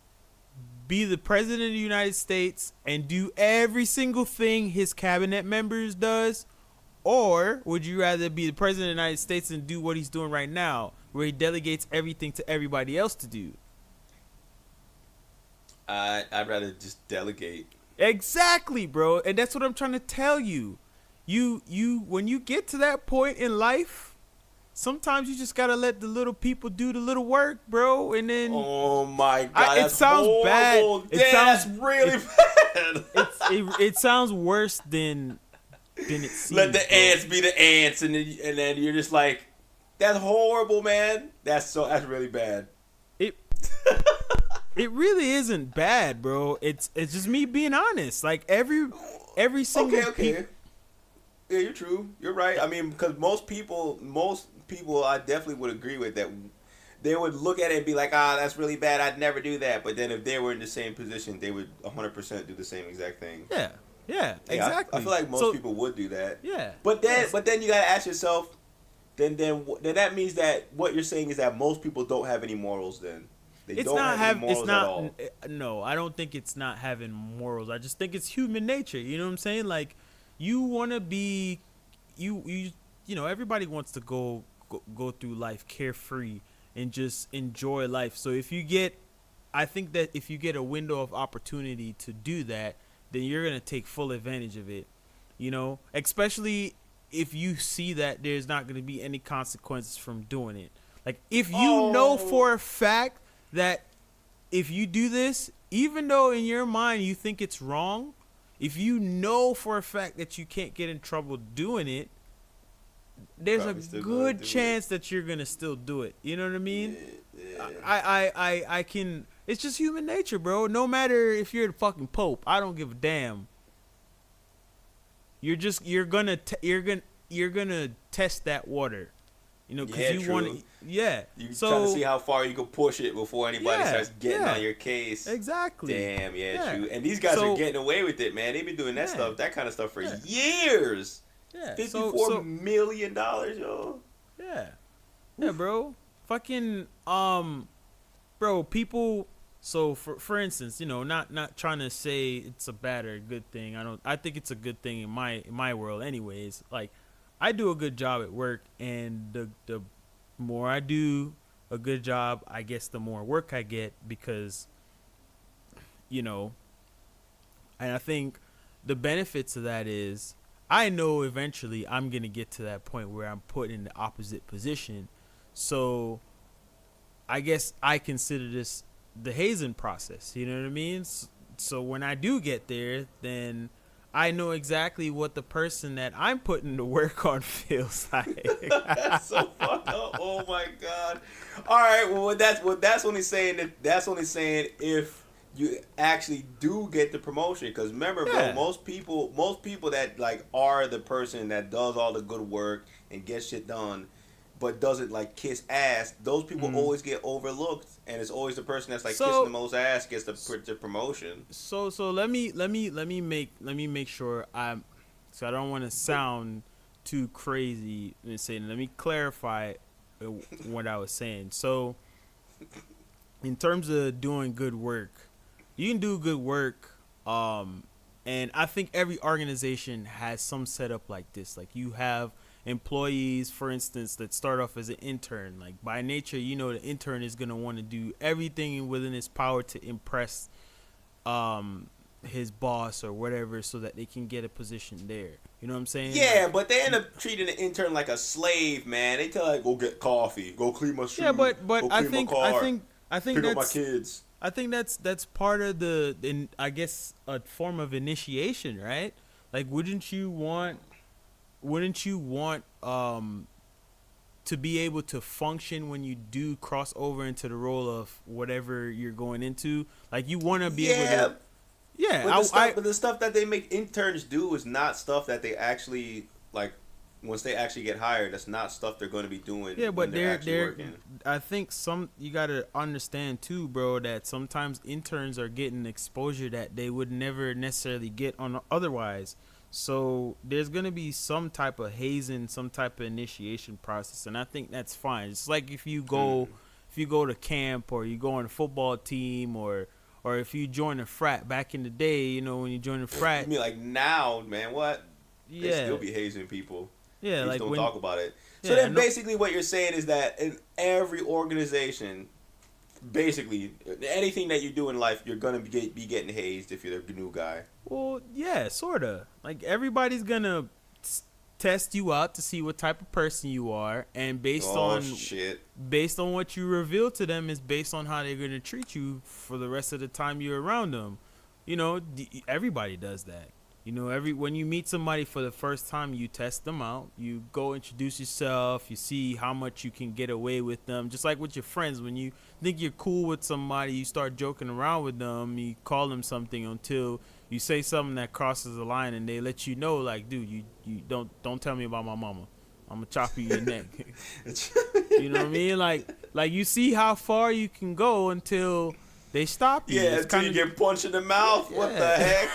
Speaker 2: be the president of the United States and do every single thing his cabinet members does, or would you rather be the president of the United States and do what he's doing right now, where he delegates everything to everybody else to do?
Speaker 1: I'd rather just delegate.
Speaker 2: Exactly, bro, and that's what I'm trying to tell you. You when you get to that point in life, sometimes you just gotta let the little people do the little work, bro, and then.
Speaker 1: Oh my God!
Speaker 2: It sounds
Speaker 1: horrible.
Speaker 2: bad.
Speaker 1: That's really bad.
Speaker 2: It sounds worse than it seems.
Speaker 1: Let the ants be the ants, and then you're just like, that's horrible, man. That's really bad.
Speaker 2: It really isn't bad, bro. It's just me being honest. Like every single.
Speaker 1: Okay. Yeah, you're true. You're right. I mean, because most people, I definitely would agree with that. They would look at it and be like, that's really bad. I'd never do that. But then if they were in the same position, they would 100% do the same exact thing.
Speaker 2: Yeah, exactly.
Speaker 1: I feel like most people would do that.
Speaker 2: Yeah.
Speaker 1: But then you got to ask yourself, then that means that what you're saying is that most people don't have any morals. Then they
Speaker 2: It's
Speaker 1: don't
Speaker 2: not
Speaker 1: have any
Speaker 2: have it's
Speaker 1: morals at
Speaker 2: not
Speaker 1: all.
Speaker 2: no, I don't think it's not having morals. I just think it's human nature. You know what I'm saying? Like you want to be you know, everybody wants to go through life carefree and just enjoy life. So if you get I think that if you get a window of opportunity to do that, then you're going to take full advantage of it. You know, especially if you see that there's not going to be any consequences from doing it. Like if you know for a fact that if you do this, even though in your mind you think it's wrong, if you know for a fact that you can't get in trouble doing it, there's a good chance that you're gonna still do it. You know what I mean?
Speaker 1: Yeah.
Speaker 2: I can. It's just human nature, bro. No matter if you're the fucking pope, I don't give a damn. You're gonna test that water. You know, because you want to. Yeah.
Speaker 1: You
Speaker 2: so,
Speaker 1: trying to see how far you can push it before anybody starts getting on your case.
Speaker 2: Exactly.
Speaker 1: Damn, true. And these guys are getting away with it, man. They've been doing that stuff, that kind of stuff for years.
Speaker 2: Yeah.
Speaker 1: $54 million, yo.
Speaker 2: Yeah. Yeah, bro. Fucking bro, people. So for instance, you know, not trying to say it's a bad or a good thing. I think it's a good thing in my world, anyways. Like, I do a good job at work, and the more I do a good job, I guess the more work I get because, you know, and I think the benefits of that is I know eventually I'm gonna get to that point where I'm put in the opposite position. So I guess I consider this the hazing process. You know what I mean? So when I do get there, then I know exactly what the person that I'm putting to work on feels like.
Speaker 1: That's so fucked up. Oh my god. All right. Well, that's only saying that's only saying if you actually do get the promotion. Because remember, bro, most people that like are the person that does all the good work and gets shit done, but doesn't like kiss ass. Those people always get overlooked, and it's always the person that's like kissing the most ass gets the promotion.
Speaker 2: So let me make sure so I don't want to sound too crazy and saying. Let me clarify what I was saying. So in terms of doing good work, you can do good work, and I think every organization has some setup like this. Like you have employees, for instance, that start off as an intern. Like by nature, you know, the intern is gonna want to do everything within his power to impress his boss or whatever, so that they can get a position there. You know what I'm saying?
Speaker 1: Yeah,
Speaker 2: like,
Speaker 1: but they end up treating the intern like a slave, man. They tell like, go get coffee, go clean my shoes.
Speaker 2: Yeah, but I
Speaker 1: clean
Speaker 2: think
Speaker 1: my car,
Speaker 2: I think
Speaker 1: pick
Speaker 2: that's
Speaker 1: up my kids.
Speaker 2: I think that's part of I guess a form of initiation, right? Like, wouldn't you want to be able to function when you do cross over into the role of whatever you're going into? Like, you want to be able to. Yeah,
Speaker 1: but the stuff that they make interns do is not stuff that they actually like. Once they actually get hired, that's not stuff they're going to be doing.
Speaker 2: Yeah, but they're
Speaker 1: working.
Speaker 2: I think you got to understand too, bro, that sometimes interns are getting exposure that they would never necessarily get on otherwise. So there's going to be some type of hazing, some type of initiation process, and I think that's fine. It's like if you go to camp, or you go on a football team, or if you join a frat back in the day, you know, when you join a frat.
Speaker 1: You mean like now, man? What?
Speaker 2: Yeah.
Speaker 1: They still be hazing people.
Speaker 2: Yeah,
Speaker 1: they
Speaker 2: like
Speaker 1: don't
Speaker 2: when,
Speaker 1: talk about it. So
Speaker 2: yeah,
Speaker 1: then, basically, what you're saying is that in every organization, basically anything that you do in life, you're gonna be getting hazed if you're the new guy.
Speaker 2: Well, yeah, sorta. Like everybody's gonna test you out to see what type of person you are, and based on what you reveal to them is based on how they're gonna treat you for the rest of the time you're around them. You know, everybody does that. You know, when you meet somebody for the first time, you test them out. You go introduce yourself. You see how much you can get away with them. Just like with your friends, when you think you're cool with somebody, you start joking around with them. You call them something until you say something that crosses the line, and they let you know, like, dude, you don't tell me about my mama. I'm gonna chop you your neck. You know what I mean? Like you see how far you can go until they stop you.
Speaker 1: Yeah, until you get punched in the mouth. Yeah. What the heck?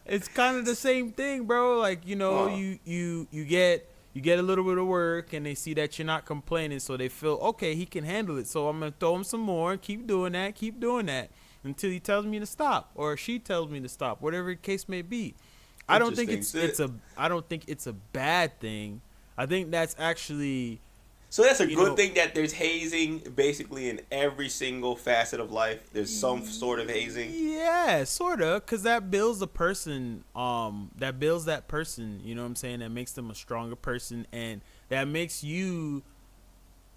Speaker 2: it's kind of the same thing, bro. Like, you know, you get you get a little bit of work and they see that you're not complaining, so they feel okay, he can handle it. So I'm gonna throw him some more and keep doing that until he tells me to stop or she tells me to stop, whatever the case may be. I don't think it's a bad thing. I think that's actually.
Speaker 1: So that's a good thing that there's hazing basically in every single facet of life. There's some sort of hazing.
Speaker 2: Yeah, sort of, because that builds the person. That builds that person. You know what I'm saying? That makes them a stronger person, and that makes you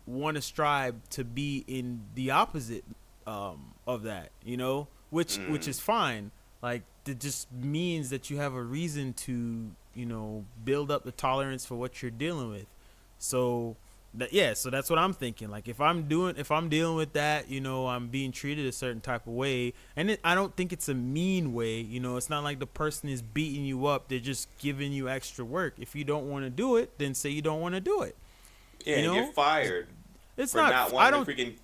Speaker 2: want to strive to be in the opposite of that. You know, which is fine. Like, it just means that you have a reason to, build up the tolerance for what you're dealing with. So so that's what I'm thinking. Like, if I'm dealing with that, I'm being treated a certain type of way, and I don't think it's a mean way. It's not like the person is beating you up. They're just giving you extra work. If you don't want to do it, then say you don't want to do it.
Speaker 1: Yeah, get fired.
Speaker 2: It's
Speaker 1: for not wanting to freaking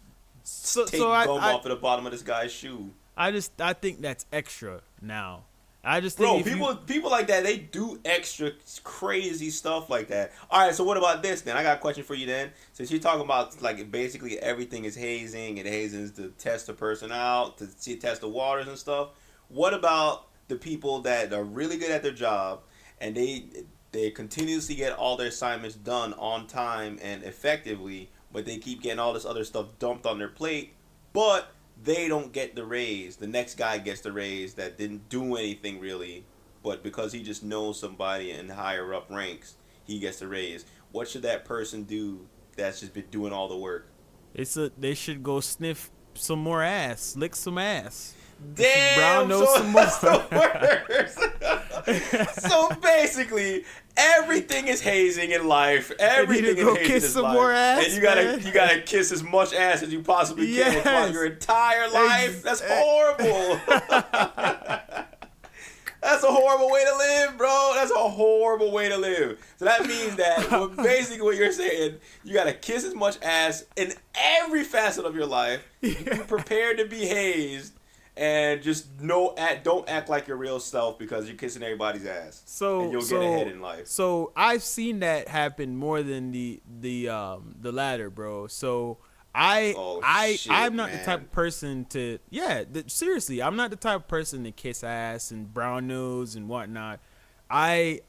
Speaker 1: take gum off of the bottom of this guy's shoe.
Speaker 2: I think that's extra now. I just
Speaker 1: think people like that, they do extra crazy stuff like that. All right, so what about this then? I got a question for you then. Since you're talking about like basically everything is hazing, and hazing is to test the person out, to test the waters and stuff. What about the people that are really good at their job and they continuously get all their assignments done on time and effectively, but they keep getting all this other stuff dumped on their plate, but they don't get the raise. The next guy gets the raise that didn't do anything really, but because he just knows somebody in higher up ranks, he gets the raise. What should that person do that's just been doing all the work?
Speaker 2: They should go sniff some more ass, lick some ass.
Speaker 1: Damn,
Speaker 2: brown nose some more.
Speaker 1: So basically, everything is hazing in life. Everything is hazing in life. More ass, and you gotta kiss as much ass as you possibly can throughout your entire life. That's horrible. That's a horrible way to live, bro. That's a horrible way to live. So that means that basically what you're saying, you gotta kiss as much ass in every facet of your life. Be prepared to be hazed. And just don't act like your real self because you're kissing everybody's ass. And you'll get ahead in life.
Speaker 2: So I've seen that happen more than the latter, bro. So I'm not the type of person to seriously, I'm not the type of person to kiss ass and brown nose and whatnot. I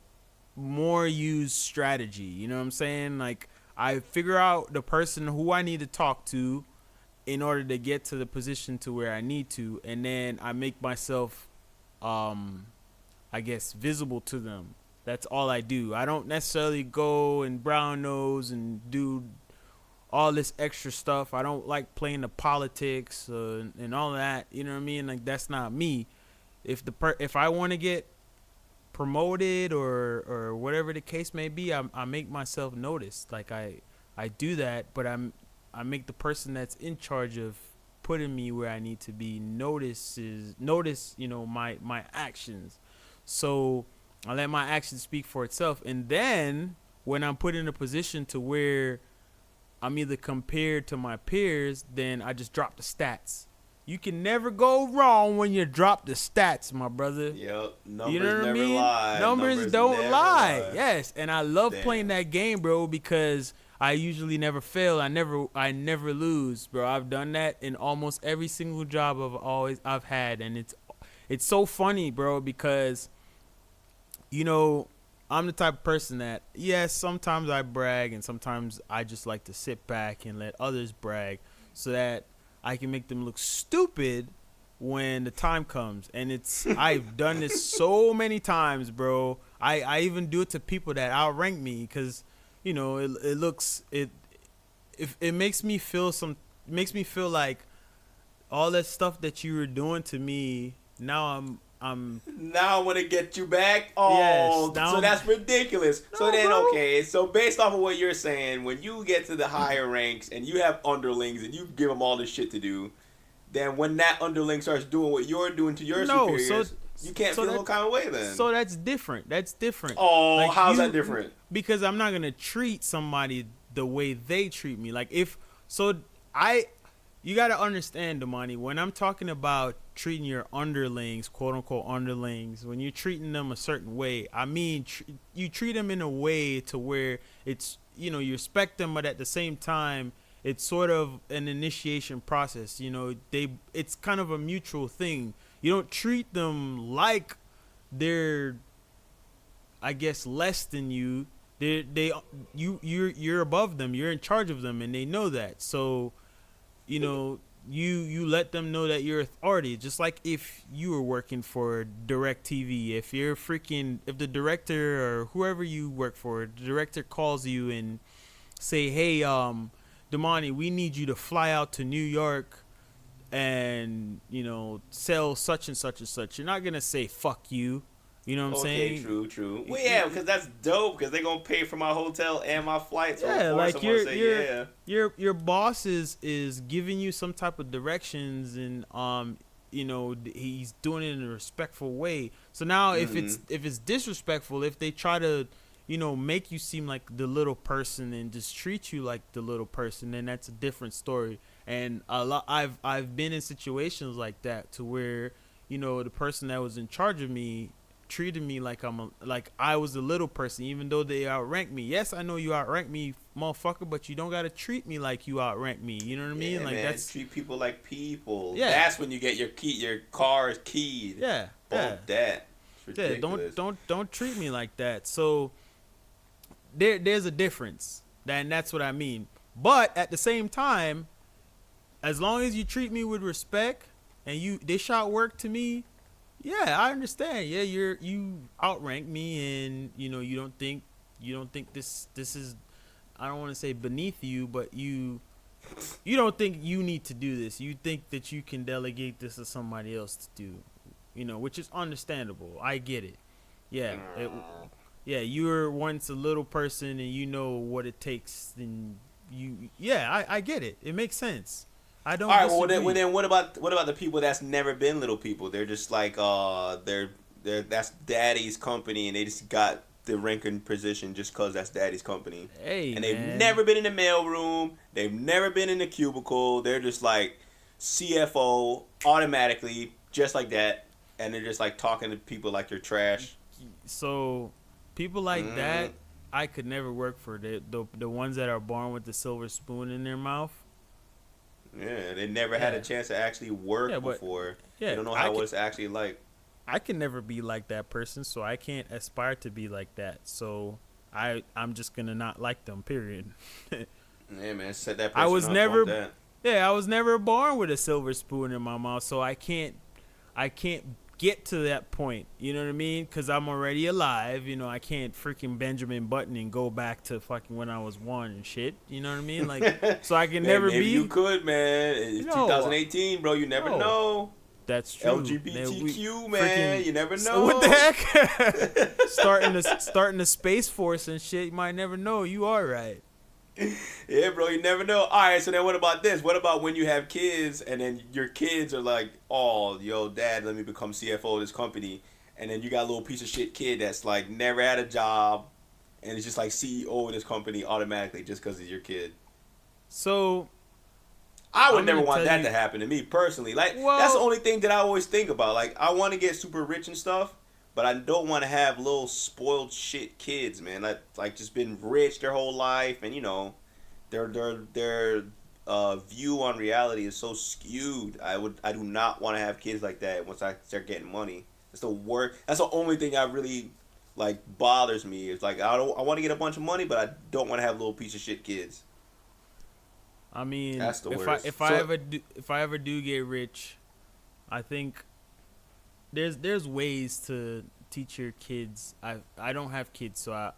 Speaker 2: more use strategy. You know what I'm saying? Like, I figure out the person who I need to talk to in order to get to the position to where I need to, and then I make myself, I guess, visible to them. That's all I do. I don't necessarily go and brown nose and do all this extra stuff. I don't like playing the politics and all that. You know what I mean? Like, that's not me. If I want to get promoted or whatever the case may be, I make myself noticed. Like, I do that, but I make the person that's in charge of putting me where I need to be notice, my actions. So I let my actions speak for itself. And then when I'm put in a position to where I'm either compared to my peers, then I just drop the stats. You can never go wrong when you drop the stats, my brother.
Speaker 1: Yep. Numbers never lie.
Speaker 2: Numbers don't lie. Yes. And I love playing that game, bro, because I usually never fail. I never lose, bro. I've done that in almost every single job I've had, and it's so funny, bro, because I'm the type of person that, yes, sometimes I brag and sometimes I just like to sit back and let others brag so that I can make them look stupid when the time comes. And I've done this so many times, bro. I even do it to people that outrank me because it makes me feel like all that stuff that you were doing to me. Now
Speaker 1: I want to get you back. Oh, yes, so that's ridiculous. No, so then, okay. So based off of what you're saying, when you get to the higher ranks and you have underlings and you give them all this shit to do, then when that underling starts doing what you're doing to your superiors, you can't feel no kind of way then.
Speaker 2: So that's different.
Speaker 1: Oh, like, how's that different?
Speaker 2: Because I'm not gonna treat somebody the way they treat me. Like, you got to understand, Damany, when I'm talking about treating your underlings, quote unquote underlings, when you're treating them a certain way, I mean, you treat them in a way to where it's, you respect them, but at the same time, it's sort of an initiation process. It's kind of a mutual thing. You don't treat them like they're, I guess, less than you. You're above them. You're in charge of them, and they know that. So, you let them know that you're authority. Just like if you were working for DirecTV, if the director or whoever you work for, the director calls you and say, hey, Damany, we need you to fly out to New York and sell such and such and such. You're not gonna say fuck you. You know what I'm saying?
Speaker 1: Okay, true. Well, yeah, because that's dope. Because they're gonna pay for my hotel and my flights.
Speaker 2: Yeah, like your boss is giving you some type of directions, and he's doing it in a respectful way. So now, if it's disrespectful, if they try to make you seem like the little person and just treat you like the little person, then that's a different story. And I've been in situations like that to where the person that was in charge of me treated me like I was a little person, even though they outranked me. Yes, I know you outrank me, motherfucker, but you don't gotta treat me like you outrank me. You know what I mean? Like, man, that's
Speaker 1: treat people like people.
Speaker 2: Yeah,
Speaker 1: that's when you get your car is keyed.
Speaker 2: Yeah,
Speaker 1: that. It's ridiculous.
Speaker 2: Yeah, don't treat me like that. So there's a difference, and that's what I mean. But at the same time, as long as you treat me with respect and they shout work to me, yeah, I understand. Yeah, you outrank me, and you don't think this is, I don't want to say beneath you, but you don't think you need to do this. You think that you can delegate this to somebody else to do, which is understandable. I get it. Yeah, you were once a little person, and you know what it takes. And I get it. It makes sense. I don't.
Speaker 1: All right. Well, then, what about the people that's never been little people? They're just like that's daddy's company, and they just got the ranking position just cause that's daddy's company.
Speaker 2: Hey,
Speaker 1: and they've never been in the mailroom. They've never been in the cubicle. They're just like CFO automatically, just like that, and they're just like talking to people like they're trash.
Speaker 2: So, people like that, I could never work for. The ones that are born with the silver spoon in their mouth.
Speaker 1: Yeah, they never had a chance to actually work before. Yeah, they don't know what it's actually like.
Speaker 2: I can never be like that person, so I can't aspire to be like that. So I'm just gonna not like them. Period.
Speaker 1: Yeah, man, set that person
Speaker 2: I was never born with a silver spoon in my mouth, so I can't get to that point. You know what I mean? Because I'm already alive. I can't freaking Benjamin Button and go back to fucking when I was 1 and shit. You know what I mean? Like, so I can never
Speaker 1: maybe
Speaker 2: be.
Speaker 1: You could, man. It's 2018, bro. You never know.
Speaker 2: That's true.
Speaker 1: LGBTQ, man. You never know.
Speaker 2: So what the heck? starting the Space Force and shit. You might never know. You are right.
Speaker 1: Yeah, bro, you never know. All right, so then what about this? What about when you have kids and then your kids are like, oh, yo, dad, let me become CFO of this company. And then you got a little piece of shit kid that's like never had a job and it's just like CEO of this company automatically just because he's your kid.
Speaker 2: So
Speaker 1: I would never want that to happen to me personally. Like, that's the only thing that I always think about. Like, I want to get super rich and stuff, but I don't want to have little spoiled shit kids, man. Like just been rich their whole life, and their view on reality is so skewed. I do not want to have kids like that once I start getting money. That's the only thing that really like bothers me. It's like I want to get a bunch of money, but I don't want to have little piece of shit kids.
Speaker 2: I mean,
Speaker 1: that's the worst.
Speaker 2: If I ever do get rich, I think there's ways to teach your kids. I don't have kids, so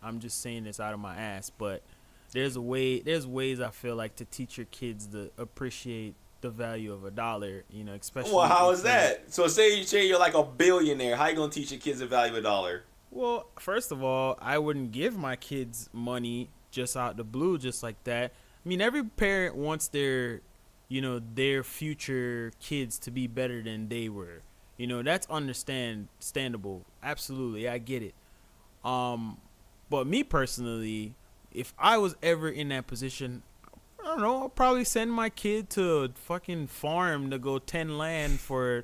Speaker 2: I'm just saying this out of my ass, but there's ways I feel like to teach your kids to appreciate the value of $1, especially.
Speaker 1: Well, how is that? So say you're like a billionaire, how you gonna teach your kids the value of $1?
Speaker 2: Well, first of all, I wouldn't give my kids money just out the blue just like that. I mean, every parent wants their future kids to be better than they were. That's understandable. Absolutely, I get it. But me personally, if I was ever in that position, I don't know. I'll probably send my kid to a fucking farm to go tend land for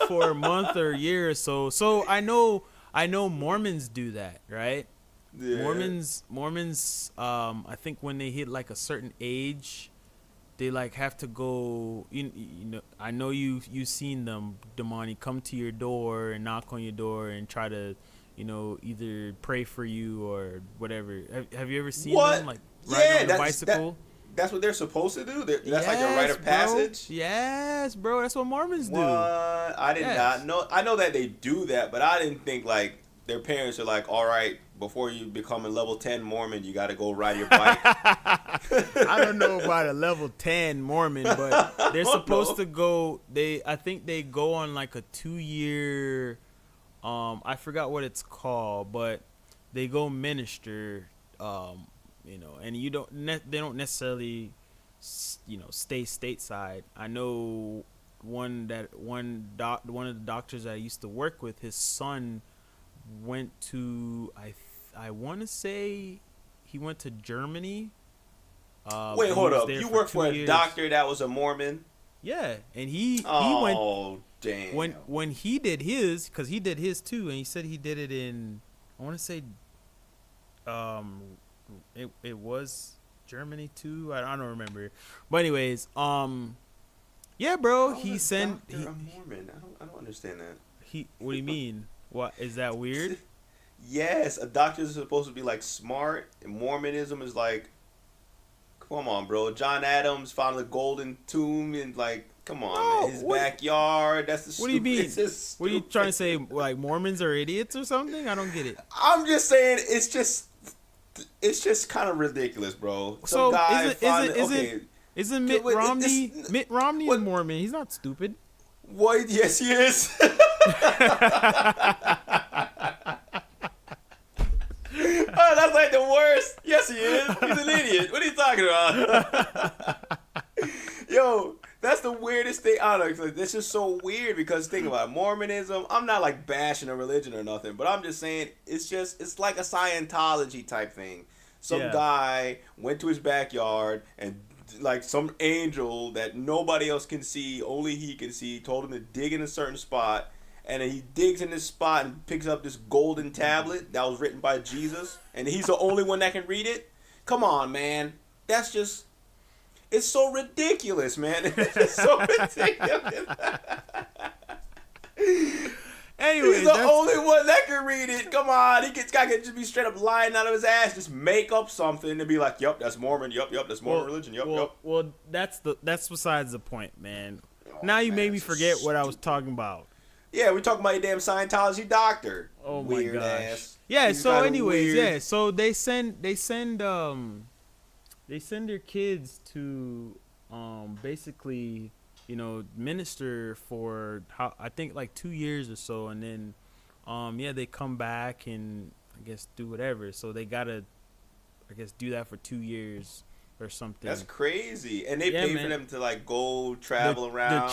Speaker 2: for a month or a year or so. So I know Mormons do that, right?
Speaker 1: Yeah.
Speaker 2: Mormons. I think when they hit like a certain age, they like have to go. You know. I know you've seen them, Damany, come to your door and knock on your door and try to, either pray for you or whatever. Have you ever seen them like riding on a bicycle?
Speaker 1: That's what they're supposed to do. That's like a rite of passage.
Speaker 2: Yes, bro. That's what Mormons do.
Speaker 1: I did not know. I know that they do that, but I didn't think like their parents are like, all right, before you become a level 10 Mormon, you got to go ride your bike.
Speaker 2: I don't know about a level 10 Mormon, but they're supposed to go. I think they go on like a 2-year. I forgot what it's called, but they go minister. And they don't necessarily, stay stateside. I know one of the doctors I used to work with, his son went to I want to say he went to Germany.
Speaker 1: Wait, hold up! You worked for a doctor that was a Mormon?
Speaker 2: Yeah, and he went.
Speaker 1: Oh, damn!
Speaker 2: When he did his, because he did his too, and he said he did it in, I want to say, it was Germany too. I don't remember, but anyways, yeah, bro. He sent.
Speaker 1: A Mormon. I don't understand that.
Speaker 2: What do you mean? What is that weird?
Speaker 1: Yes, a doctor is supposed to be like smart, and Mormonism is like, come on, bro. John Adams found the golden tomb in like, come on, man. His backyard. That's the.
Speaker 2: What do you mean? What are you trying to say? Like Mormons are idiots or something? I don't get it.
Speaker 1: I'm just saying it's just kind of ridiculous, bro.
Speaker 2: So isn't Mitt Romney? Mitt Romney is Mormon. He's not stupid.
Speaker 1: What? Yes, he is. Oh, that's like the worst. Yes, he is. He's an idiot. What are you talking about? Yo, that's the weirdest thing. I don't know. Like, this is so weird because think about it. Mormonism. I'm not like bashing a religion or nothing, but I'm just saying it's like a Scientology type thing. Some guy went to his backyard and like some angel that nobody else can see, only he can see, told him to dig in a certain spot. And then he digs in this spot and picks up this golden tablet that was written by Jesus. And he's the only one that can read it. Come on, man. That's just... It's so ridiculous, man. It's just so ridiculous.
Speaker 2: Anyway,
Speaker 1: he's the only one that can read it. Come on. This guy could just be straight up lying out of his ass. Just make up something and be like, yup, that's Mormon. Yup, that's Mormon religion. Yup.
Speaker 2: Well, that's besides the point, man. Now you made me forget what I was talking about.
Speaker 1: Yeah, we're talking about your damn Scientology doctor.
Speaker 2: Oh my
Speaker 1: weird
Speaker 2: gosh.
Speaker 1: Ass.
Speaker 2: Yeah.
Speaker 1: He's
Speaker 2: so, anyways,
Speaker 1: weird.
Speaker 2: yeah. So they send their kids to, basically, minister for I think like 2 years or so, and then, they come back and I guess do whatever. So they gotta, I guess, do that for 2 years or something.
Speaker 1: That's crazy, and they pay for them to like go travel around.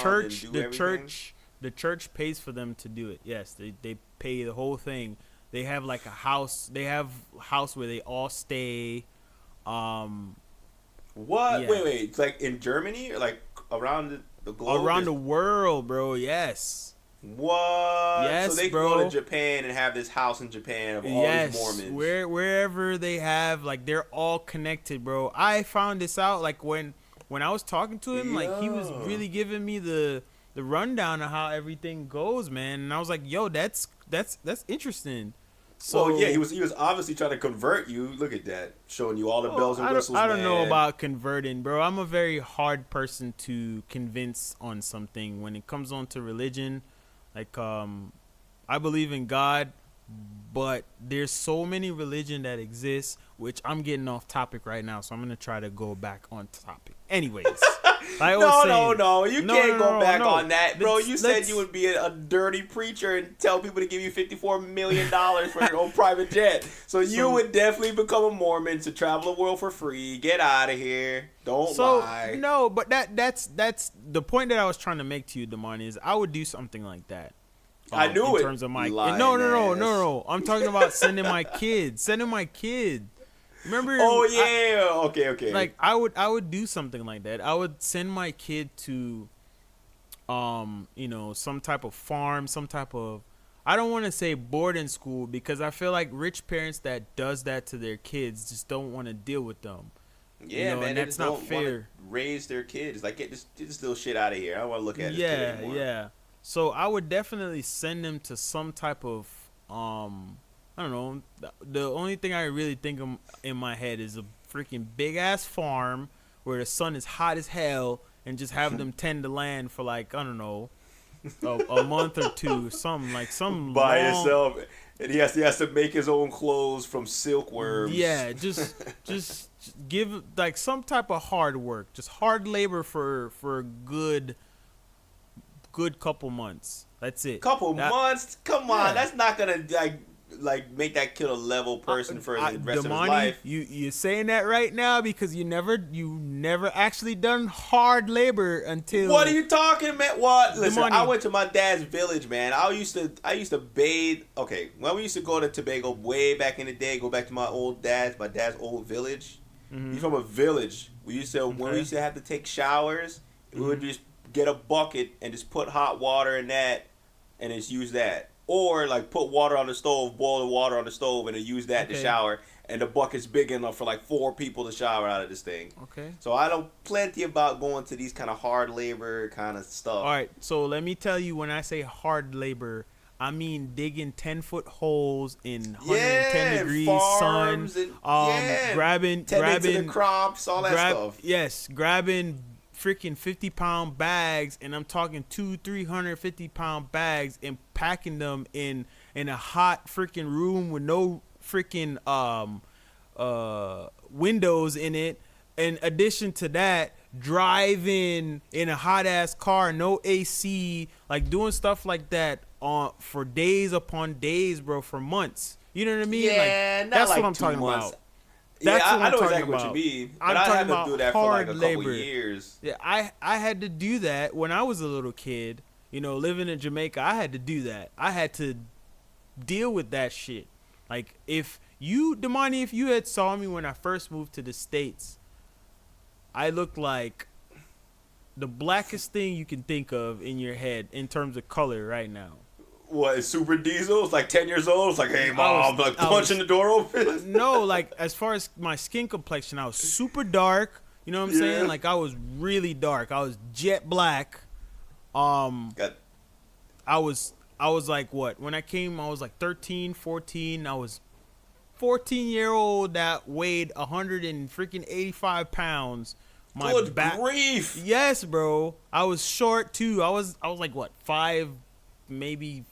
Speaker 2: The church pays for them to do it. Yes, they pay the whole thing. They have like a house. They have a house where they all stay.
Speaker 1: What?
Speaker 2: Yeah.
Speaker 1: Wait. It's like in Germany or like around the globe?
Speaker 2: Around the world, bro. Yes.
Speaker 1: What?
Speaker 2: Yes,
Speaker 1: so they
Speaker 2: bro.
Speaker 1: go to Japan and have this house in Japan of all these Mormons.
Speaker 2: Wherever they have, like, they're all connected, bro. I found this out like when I was talking to him, like he was really giving me the rundown of how everything goes, man. And I was like, yo, that's interesting. So
Speaker 1: well, yeah, he was obviously trying to convert you. Look at that, showing you all the bells and whistles.
Speaker 2: I don't know about converting, bro. I'm a very hard person to convince on something when it comes on to religion. Like, I believe in God, but there's so many religion that exists, which I'm getting off topic right now, so I'm gonna try to go back on topic. Anyways,
Speaker 1: no, you can't go back on that, bro. You said you would be a dirty preacher and tell people to give you $54 million for your own private jet. So you would definitely become a Mormon to travel the world for free. Get out of here. Don't lie.
Speaker 2: No, but that's the point that I was trying to make to you, Damany, is I would do something like that.
Speaker 1: I knew
Speaker 2: in terms of my no. I'm talking about sending my kid. remember?
Speaker 1: Oh yeah. Okay.
Speaker 2: Like I would do something like that. I would send my kid to some type of farm, some type of, I don't want to say boarding school, because I feel like rich parents that does that to their kids just don't want to deal with them.
Speaker 1: Yeah, man,
Speaker 2: And
Speaker 1: they
Speaker 2: that's
Speaker 1: just
Speaker 2: not
Speaker 1: don't want to
Speaker 2: fair.
Speaker 1: raise their kids. Like, get this little shit out of here. I don't want to look at this kid
Speaker 2: Yeah,
Speaker 1: anymore.
Speaker 2: yeah. So I would definitely send them to some type of I don't know. The only thing I really think in my head is a freaking big ass farm where the sun is hot as hell, and just have them tend the land for like, I don't know, a month or two, something like some
Speaker 1: By
Speaker 2: long,
Speaker 1: yourself, and he has to make his own clothes from silkworms.
Speaker 2: yeah, just give like some type of hard work, just hard labor for a good couple months. That's it.
Speaker 1: Couple months. Come on,
Speaker 2: Yeah.
Speaker 1: that's not gonna like make that kid a level person for the rest of his life.
Speaker 2: You're saying that right now because you never actually done hard labor until.
Speaker 1: What are you talking, man? What? Listen,
Speaker 2: Damany.
Speaker 1: I went to my dad's village, man. I used to bathe. Okay, when we used to go to Tobago way back in the day, go back to my dad's old village. He's from a village. We used to when we used to have to take showers, we would just get a bucket and just put hot water in that, and just use that. Or like put water on the stove, boil the water on the stove, and then use that to shower. And the bucket's big enough for like 4 people to shower out of this thing.
Speaker 2: Okay.
Speaker 1: So I know plenty about going to these kind of hard labor kind of stuff.
Speaker 2: All right. So let me tell you, when I say hard labor, I mean digging 10-foot holes in 110 degrees sun,
Speaker 1: and,
Speaker 2: grabbing
Speaker 1: to the crops, all that stuff.
Speaker 2: Yes, grabbing freaking 50-pound bags, and I'm talking 350-pound bags, and packing them in a hot freaking room with no freaking windows in it. In addition to that, driving in a hot ass car, no AC, like doing stuff like that for days upon days, bro, for months. You know what I mean?
Speaker 1: Yeah,
Speaker 2: like,
Speaker 1: not
Speaker 2: that's
Speaker 1: like
Speaker 2: what I'm
Speaker 1: 2
Speaker 2: talking
Speaker 1: months.
Speaker 2: about.
Speaker 1: Yeah,
Speaker 2: That's what
Speaker 1: I
Speaker 2: I'm
Speaker 1: know
Speaker 2: talking
Speaker 1: exactly
Speaker 2: about.
Speaker 1: what you mean.
Speaker 2: I'm
Speaker 1: But I
Speaker 2: talking
Speaker 1: had to
Speaker 2: about
Speaker 1: do that for like a
Speaker 2: hard
Speaker 1: couple
Speaker 2: labor.
Speaker 1: years.
Speaker 2: Yeah, I had to do that when I was a little kid. Living in Jamaica, I had to do that. I had to deal with that shit. Like, Damany, if you had saw me when I first moved to the States, I looked like the blackest thing you can think of in your head in terms of color right now.
Speaker 1: What, is Super Diesel? It's like 10 years old. It's like, hey, mom, punching the door open.
Speaker 2: No, like, as far as my skin complexion, I was super dark. You know what I'm saying? Like, I was really dark. I was jet black. I was like, what? When I came, I was like 13, 14. I was 14-year-old that weighed 185 pounds.
Speaker 1: Good grief.
Speaker 2: Yes, bro. I was short too. I was like what, 5'6", maybe.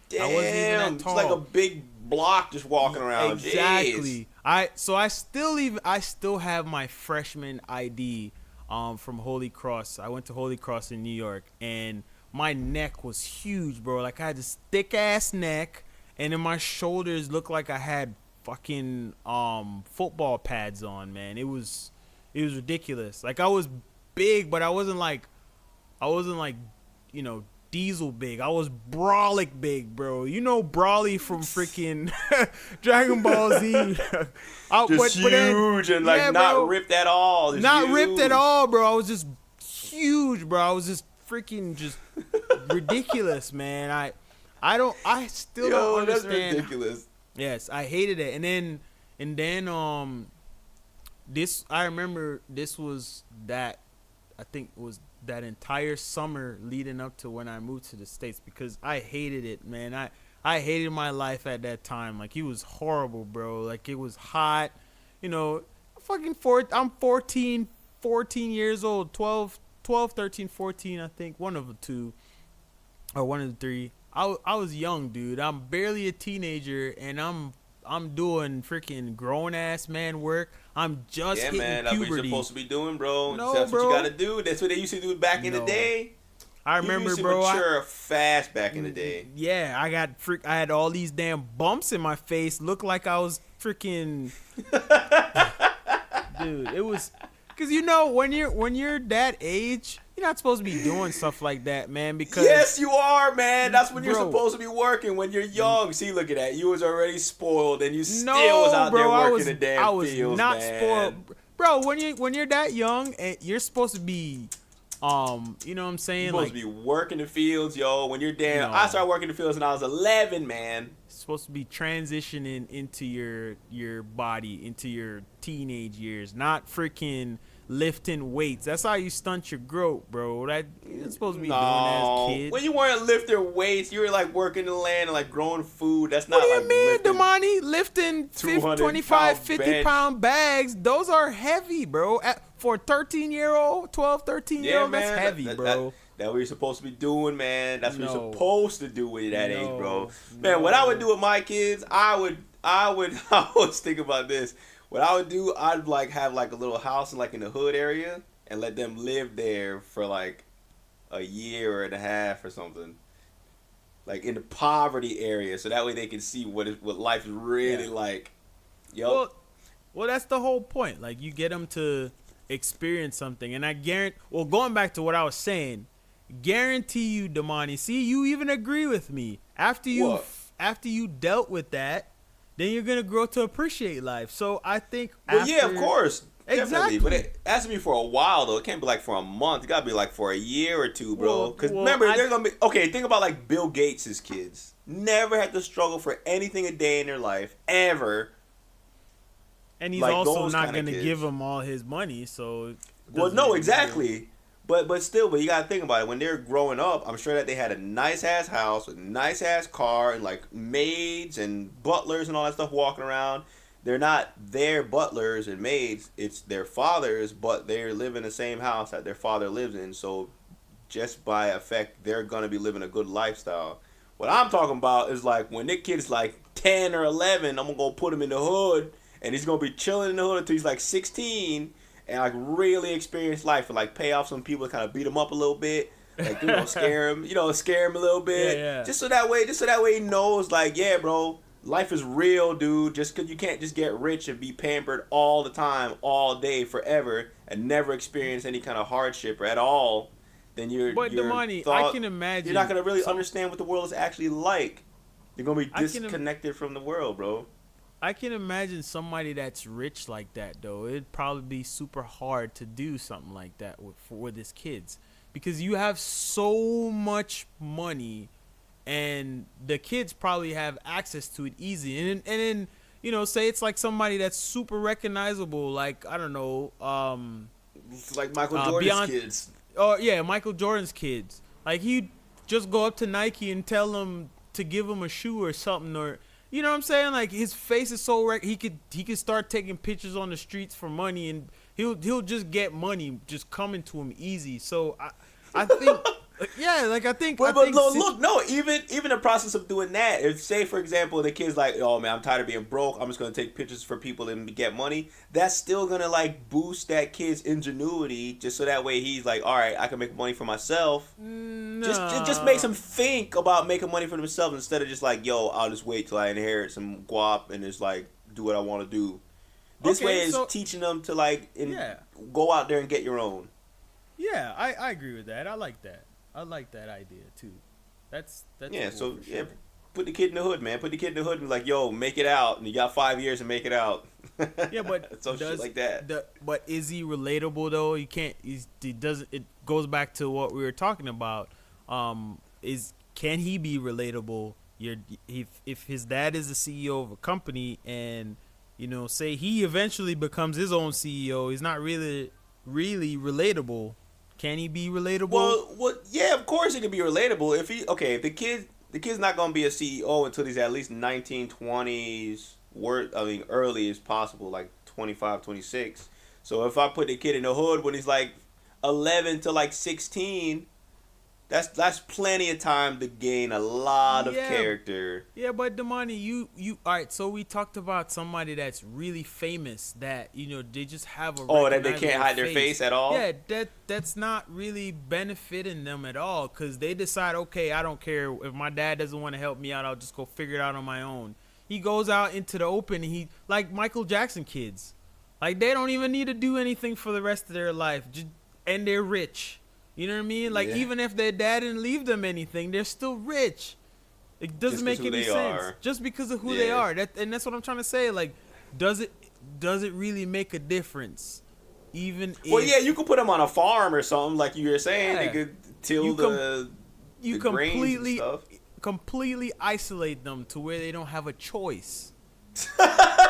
Speaker 1: Damn,
Speaker 2: I wasn't even that tall.
Speaker 1: it's like a big block just walking around.
Speaker 2: Exactly.
Speaker 1: Jeez.
Speaker 2: I still have my freshman ID from Holy Cross. I went to Holy Cross in New York, and my neck was huge, bro. Like, I had this thick ass neck, and then my shoulders looked like I had fucking football pads on, man. It was ridiculous. Like, I was big, but I wasn't like Diesel big. I was Brawlic big, bro. Brawly from freaking Dragon Ball Z.
Speaker 1: Huge and like not ripped at all.
Speaker 2: Not ripped at all, bro. I was just huge, bro. I was just freaking just ridiculous, man. I still don't understand.
Speaker 1: That's ridiculous.
Speaker 2: Yes, I hated it. And then this, I remember this was that, I think it was that entire summer leading up to when I moved to the States, because I hated it, man. I hated my life at that time. Like, it was horrible, bro. Like, it was hot. I'm 14 years old, 12, 13, 14, I think. One of the two, or one of the three. I was young, dude. I'm barely a teenager, and I'm doing freaking grown ass man work. I'm just hitting
Speaker 1: man,
Speaker 2: puberty.
Speaker 1: that's what you're supposed to be doing, bro.
Speaker 2: No,
Speaker 1: that's
Speaker 2: bro.
Speaker 1: what you gotta do. That's what they used to do back in the day.
Speaker 2: I remember,
Speaker 1: you used to
Speaker 2: bro.
Speaker 1: mature fast back in the day.
Speaker 2: Yeah, I had all these damn bumps in my face. Looked like I was freaking. Dude, it was, cause when you're that age, you're not supposed to be doing stuff like that, man. Because
Speaker 1: yes, you are, man. That's when you're
Speaker 2: bro,
Speaker 1: supposed to be working when you're young. See, look at that. You was already spoiled, and you still was
Speaker 2: no,
Speaker 1: out
Speaker 2: bro,
Speaker 1: there
Speaker 2: I
Speaker 1: working
Speaker 2: was
Speaker 1: the damn
Speaker 2: I was
Speaker 1: fields,
Speaker 2: not
Speaker 1: man.
Speaker 2: spoiled, bro. When you're that young and you're supposed to be, you know what I'm
Speaker 1: You're
Speaker 2: saying,
Speaker 1: supposed
Speaker 2: like
Speaker 1: to be working the fields, yo. When you're damn, I
Speaker 2: no.
Speaker 1: started working the fields when I was 11, man.
Speaker 2: Supposed to be transitioning into your body into your teenage years, not freaking lifting weights. That's how you stunt your growth, bro. That you're supposed to be doing as a
Speaker 1: No,
Speaker 2: kid.
Speaker 1: when you weren't lifting weights, you were like working the land and like growing food. That's
Speaker 2: What do
Speaker 1: not
Speaker 2: you
Speaker 1: like
Speaker 2: mean,
Speaker 1: lifting
Speaker 2: Damany? Lifting
Speaker 1: 200
Speaker 2: 25,
Speaker 1: pound
Speaker 2: 50
Speaker 1: bench.
Speaker 2: pound bags, those are heavy, bro. For a 13-year-old, 12, 13-year-old, that's heavy, bro.
Speaker 1: That's what you're supposed to be doing, man. That's what
Speaker 2: No.
Speaker 1: you're supposed to do with that age, bro. Man,
Speaker 2: No.
Speaker 1: what I would do with my kids, I was thinking about this. What I would do, I'd like have like a little house in the hood area and let them live there for like a year and a half or something, like in the poverty area, so that way they can see what life is really like. Yup.
Speaker 2: Well, that's the whole point. Like, you get them to experience something, and I guarantee. Well, going back to what I was saying, guarantee you, Damany. See, you even agree with me. After you dealt with that, then you're gonna grow to appreciate life. So I think.
Speaker 1: Well, yeah, of course.
Speaker 2: Exactly.
Speaker 1: Definitely. But it has to be for a while, though. It can't be like for a month. It got to be like for a year or two, bro. Because remember, they're going to be... Okay, think about like Bill Gates' kids. Never had to struggle for anything a day in their life, ever.
Speaker 2: And he's
Speaker 1: like
Speaker 2: also not going to give him all his money, so...
Speaker 1: Well, no, exactly. But still, you got to think about it. When they're growing up, I'm sure that they had a nice-ass house, a nice-ass car, and like maids and butlers and all that stuff walking around. They're not their butlers and maids. It's their fathers, but they live in the same house that their father lives in. So just by effect, they're going to be living a good lifestyle. What I'm talking about is like when their kid's like 10 or 11, I'm going to go put him in the hood, and he's going to be chilling in the hood until he's like 16 and like really experience life and like pay off some people to kind of beat him up a little bit. Like, scare him a little bit.
Speaker 2: Yeah.
Speaker 1: Just so that way he knows, like, yeah, bro, life is real, dude. Just because you can't just get rich and be pampered all the time, all day, forever, and never experience any kind of hardship or at all, then
Speaker 2: Damany, I can imagine
Speaker 1: you're not gonna really understand what the world is actually like. You're gonna be disconnected from the world, bro.
Speaker 2: I can imagine somebody that's rich like that, though. It'd probably be super hard to do something like that with his kids, because you have so much money. And the kids probably have access to it easy. And then, say it's like somebody that's super recognizable, like, I don't know.
Speaker 1: It's like Michael Jordan's kids.
Speaker 2: Oh, yeah, Michael Jordan's kids. Like, he'd just go up to Nike and tell them to give him a shoe or something. Or, you know what I'm saying? Like, his face is so he could start taking pictures on the streets for money. And he'll just get money just coming to him easy. So, I think... Yeah, like I think.
Speaker 1: But even the process of doing that. If, say, for example, the kid's like, "Oh man, I'm tired of being broke. I'm just gonna take pictures for people and get money." That's still gonna like boost that kid's ingenuity, just so that way he's like, "All right, I can make money for myself."
Speaker 2: No.
Speaker 1: Just makes him think about making money for himself instead of just like, "Yo, I'll just wait till I inherit some guap and just like do what I want to do." This way is teaching them to like go out there and get your own.
Speaker 2: Yeah, I agree with that. I like that. I like that idea too. That's
Speaker 1: yeah.
Speaker 2: Cool
Speaker 1: So
Speaker 2: sure.
Speaker 1: put the kid in the hood, man. Put the kid in the hood and be like, yo, make it out, and you got 5 years to make it out.
Speaker 2: Yeah, but
Speaker 1: shit like that.
Speaker 2: But is he relatable though? You can't. He doesn't. It goes back to what we were talking about. Can he be relatable? If his dad is the CEO of a company and say he eventually becomes his own CEO, he's not really relatable. Can he be relatable?
Speaker 1: Well, yeah, of course he can be relatable. If the kid's not gonna be a CEO until he's at least 19, 20s, early as possible, like 25, 26. So if I put the kid in the hood when he's like 11 to like 16, that's plenty of time to gain a lot of character.
Speaker 2: Yeah, but Damany, you all right? So we talked about somebody that's really famous that they just have a
Speaker 1: that they can't hide their face at all.
Speaker 2: Yeah, that's not really benefiting them at all because they decide, okay, I don't care if my dad doesn't want to help me out, I'll just go figure it out on my own. He goes out into the open. And he like Michael Jackson kids, like they don't even need to do anything for the rest of their life, and they're rich. You know what I mean? Like,
Speaker 1: Yeah.
Speaker 2: even if their dad didn't leave them anything, they're still rich. It doesn't make any sense. Just because of who they are. And that's what I'm trying to say. Like, does it really make a difference? Even if...
Speaker 1: Well, yeah, you could put them on a farm or something, like you were saying. They could till the grains and stuff.
Speaker 2: Completely isolate them to where they don't have a choice.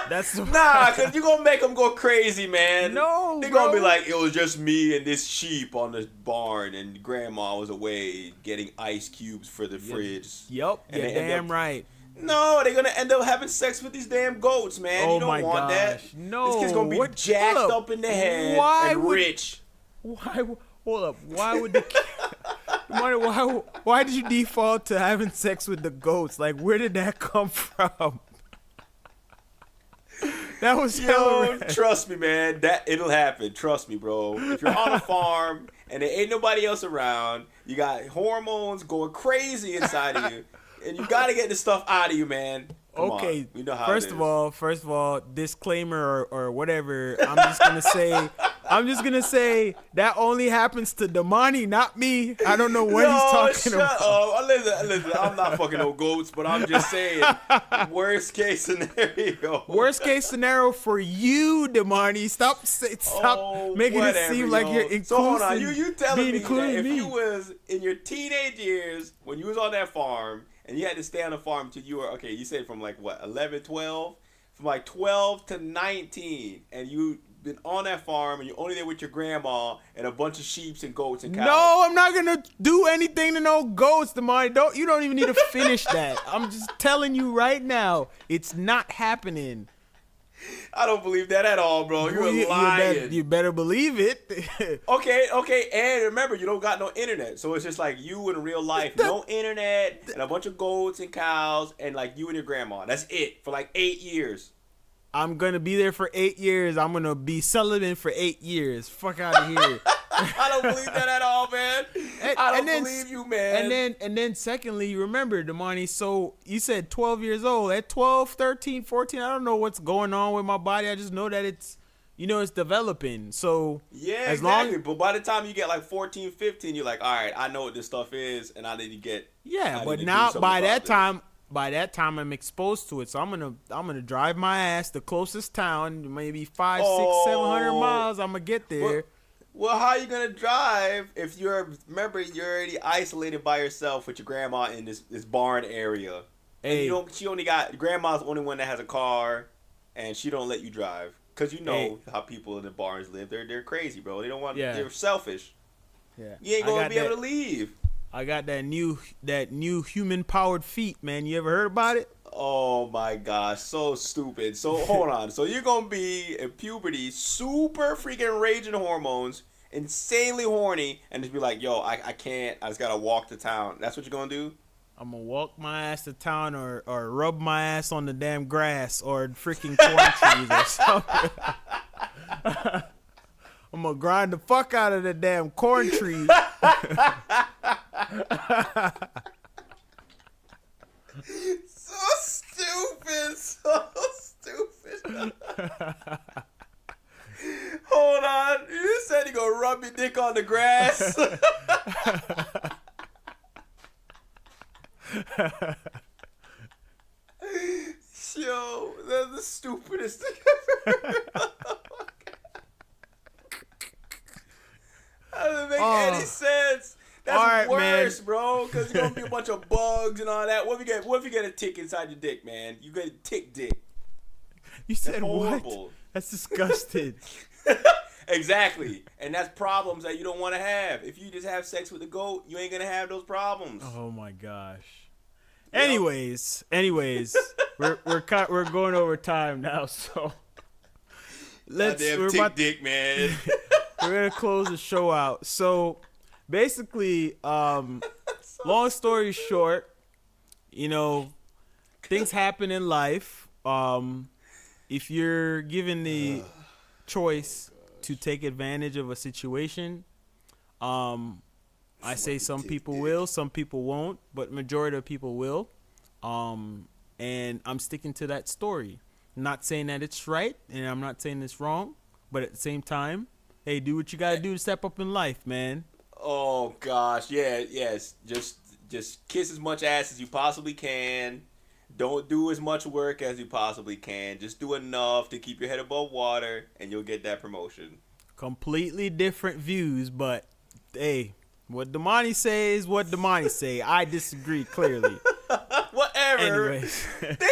Speaker 2: That's
Speaker 1: because you're gonna make them go crazy, man.
Speaker 2: No,
Speaker 1: they're gonna be like, it was just me and this sheep on the barn, and grandma was away getting ice cubes for the fridge.
Speaker 2: Yep, you're damn right.
Speaker 1: No, they're gonna end up having sex with these damn goats, man.
Speaker 2: Oh,
Speaker 1: you don't want that.
Speaker 2: No,
Speaker 1: this kid's gonna be jacked up in the head and rich.
Speaker 2: Why? Hold up. Why would the why did you default to having sex with the goats? Like, where did that come from? That was
Speaker 1: trust me, man. That it'll happen. Trust me, bro. If you're on a farm and there ain't nobody else around, you got hormones going crazy inside of you, and you gotta get this stuff out of you, man. Come on. We know how
Speaker 2: first of all, disclaimer or whatever. I'm just gonna say that only happens to Damany, not me. I don't know what he's talking about.
Speaker 1: Listen, I'm not fucking no goats, but I'm just saying, worst case scenario.
Speaker 2: Worst case scenario for you, Damany. Stop making it seem like you're inclusive. So hold on,
Speaker 1: you telling me that if you was in your teenage years when you was on that farm and you had to stay on the farm until you were, okay, you said from like what, 11, 12? From like 12 to 19, and you been on that farm and you're only there with your grandma and a bunch of sheeps and goats and cows.
Speaker 2: No, I'm not gonna do anything to no goats, Damany. You don't even need to finish that. I'm just telling you right now, it's not happening.
Speaker 1: I don't believe that at all, bro. You're lying.
Speaker 2: You better believe it.
Speaker 1: Okay. And remember, you don't got no internet. So it's just like you in real life. No internet and a bunch of goats and cows and like you and your grandma. That's it for like 8 years.
Speaker 2: I'm going to be there for 8 years. I'm going to be celibate for 8 years. Fuck out of here.
Speaker 1: I don't believe that at all, man. I don't believe you, man.
Speaker 2: And then secondly, remember, Damany, so you said 12 years old. At 12, 13, 14, I don't know what's going on with my body. I just know that it's developing. So
Speaker 1: yeah, exactly. But by the time you get like 14, 15, you're like, all right, I know what this stuff is, and I need to get.
Speaker 2: Yeah, but now by that time, I'm exposed to it. So I'm gonna drive my ass the closest town, maybe 500, 600, 700 miles. I'm gonna get there.
Speaker 1: Well, how are you gonna drive if you're already isolated by yourself with your grandma in this barn area? Hey, and grandma's the only one that has a car, and she don't let you drive because how people in the barns live. They're crazy, bro. They don't want. Yeah. They're selfish. Yeah. You ain't gonna be able to leave.
Speaker 2: I got that new human powered feet, man. You ever heard about it?
Speaker 1: Oh my gosh, so stupid. So hold on. So you're gonna be in puberty, super freaking raging hormones, insanely horny, and just be like, yo, I can't. I just gotta walk to town. That's what you're gonna do?
Speaker 2: I'm gonna walk my ass to town or rub my ass on the damn grass or freaking corn trees or something. I'm gonna grind the fuck out of the damn corn tree.
Speaker 1: So stupid. Hold on. You said you gonna rub your dick on the grass? Yo, that's the stupidest thing ever. That doesn't make any sense. That's worse, man. Bro, because you're going to be a bunch of bugs and all that. What if you get a tick inside your dick, man? You get a tick dick.
Speaker 2: You said what? That's disgusting.
Speaker 1: Exactly. And that's problems that you don't want to have. If you just have sex with a goat, you ain't going to have those problems.
Speaker 2: Oh, my gosh. Yep. Anyways, we're going over time now, so
Speaker 1: dick, man.
Speaker 2: We're going to close the show out. So basically, long story short, things happen in life. If you're given the choice to take advantage of a situation, I say some people will, some people won't, but majority of people will. And I'm sticking to that story. I'm not saying that it's right, and I'm not saying it's wrong, but at the same time, hey, do what you got to do to step up in life, man.
Speaker 1: Oh gosh, yeah, yes. Just kiss as much ass as you possibly can. Don't do as much work as you possibly can. Just do enough to keep your head above water, and you'll get that promotion.
Speaker 2: Completely different views, but hey, what Damany say is what Damany say. I disagree clearly.
Speaker 1: Whatever.
Speaker 2: Anyways.
Speaker 1: They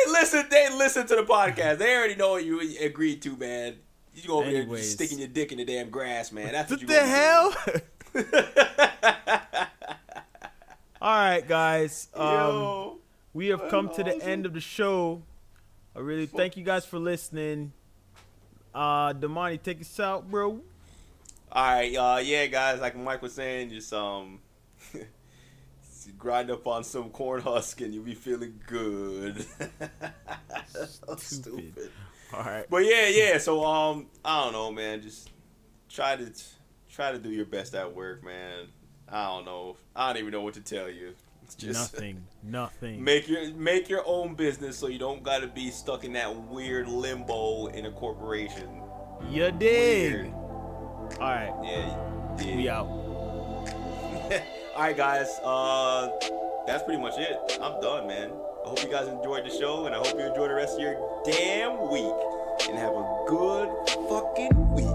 Speaker 1: listen to the podcast. They already know what you agreed to, man. You go over there
Speaker 2: Anyways.
Speaker 1: just sticking your dick in the damn grass, man. That's what
Speaker 2: What
Speaker 1: you
Speaker 2: the
Speaker 1: gonna
Speaker 2: hell? All right, guys.
Speaker 1: Yo,
Speaker 2: We have come to the
Speaker 1: awesome.
Speaker 2: end of the show. I really thank you guys for listening. Damany, take us out, bro.
Speaker 1: Alright, yeah, guys, like Mike was saying, just grind up on some corn husk and you'll be feeling good. Stupid.
Speaker 2: All right.
Speaker 1: But yeah. So I don't know, man. Just try to do your best at work, man. I don't know. I don't even know what to tell you. It's just
Speaker 2: Nothing.
Speaker 1: Make your own business so you don't gotta be stuck in that weird limbo in a corporation.
Speaker 2: You dig?
Speaker 1: Weird.
Speaker 2: All right.
Speaker 1: Yeah.
Speaker 2: We out.
Speaker 1: All right, guys. That's pretty much it. I'm done, man. I hope you guys enjoyed the show, and I hope you enjoy the rest of your damn week. And have a good fucking week.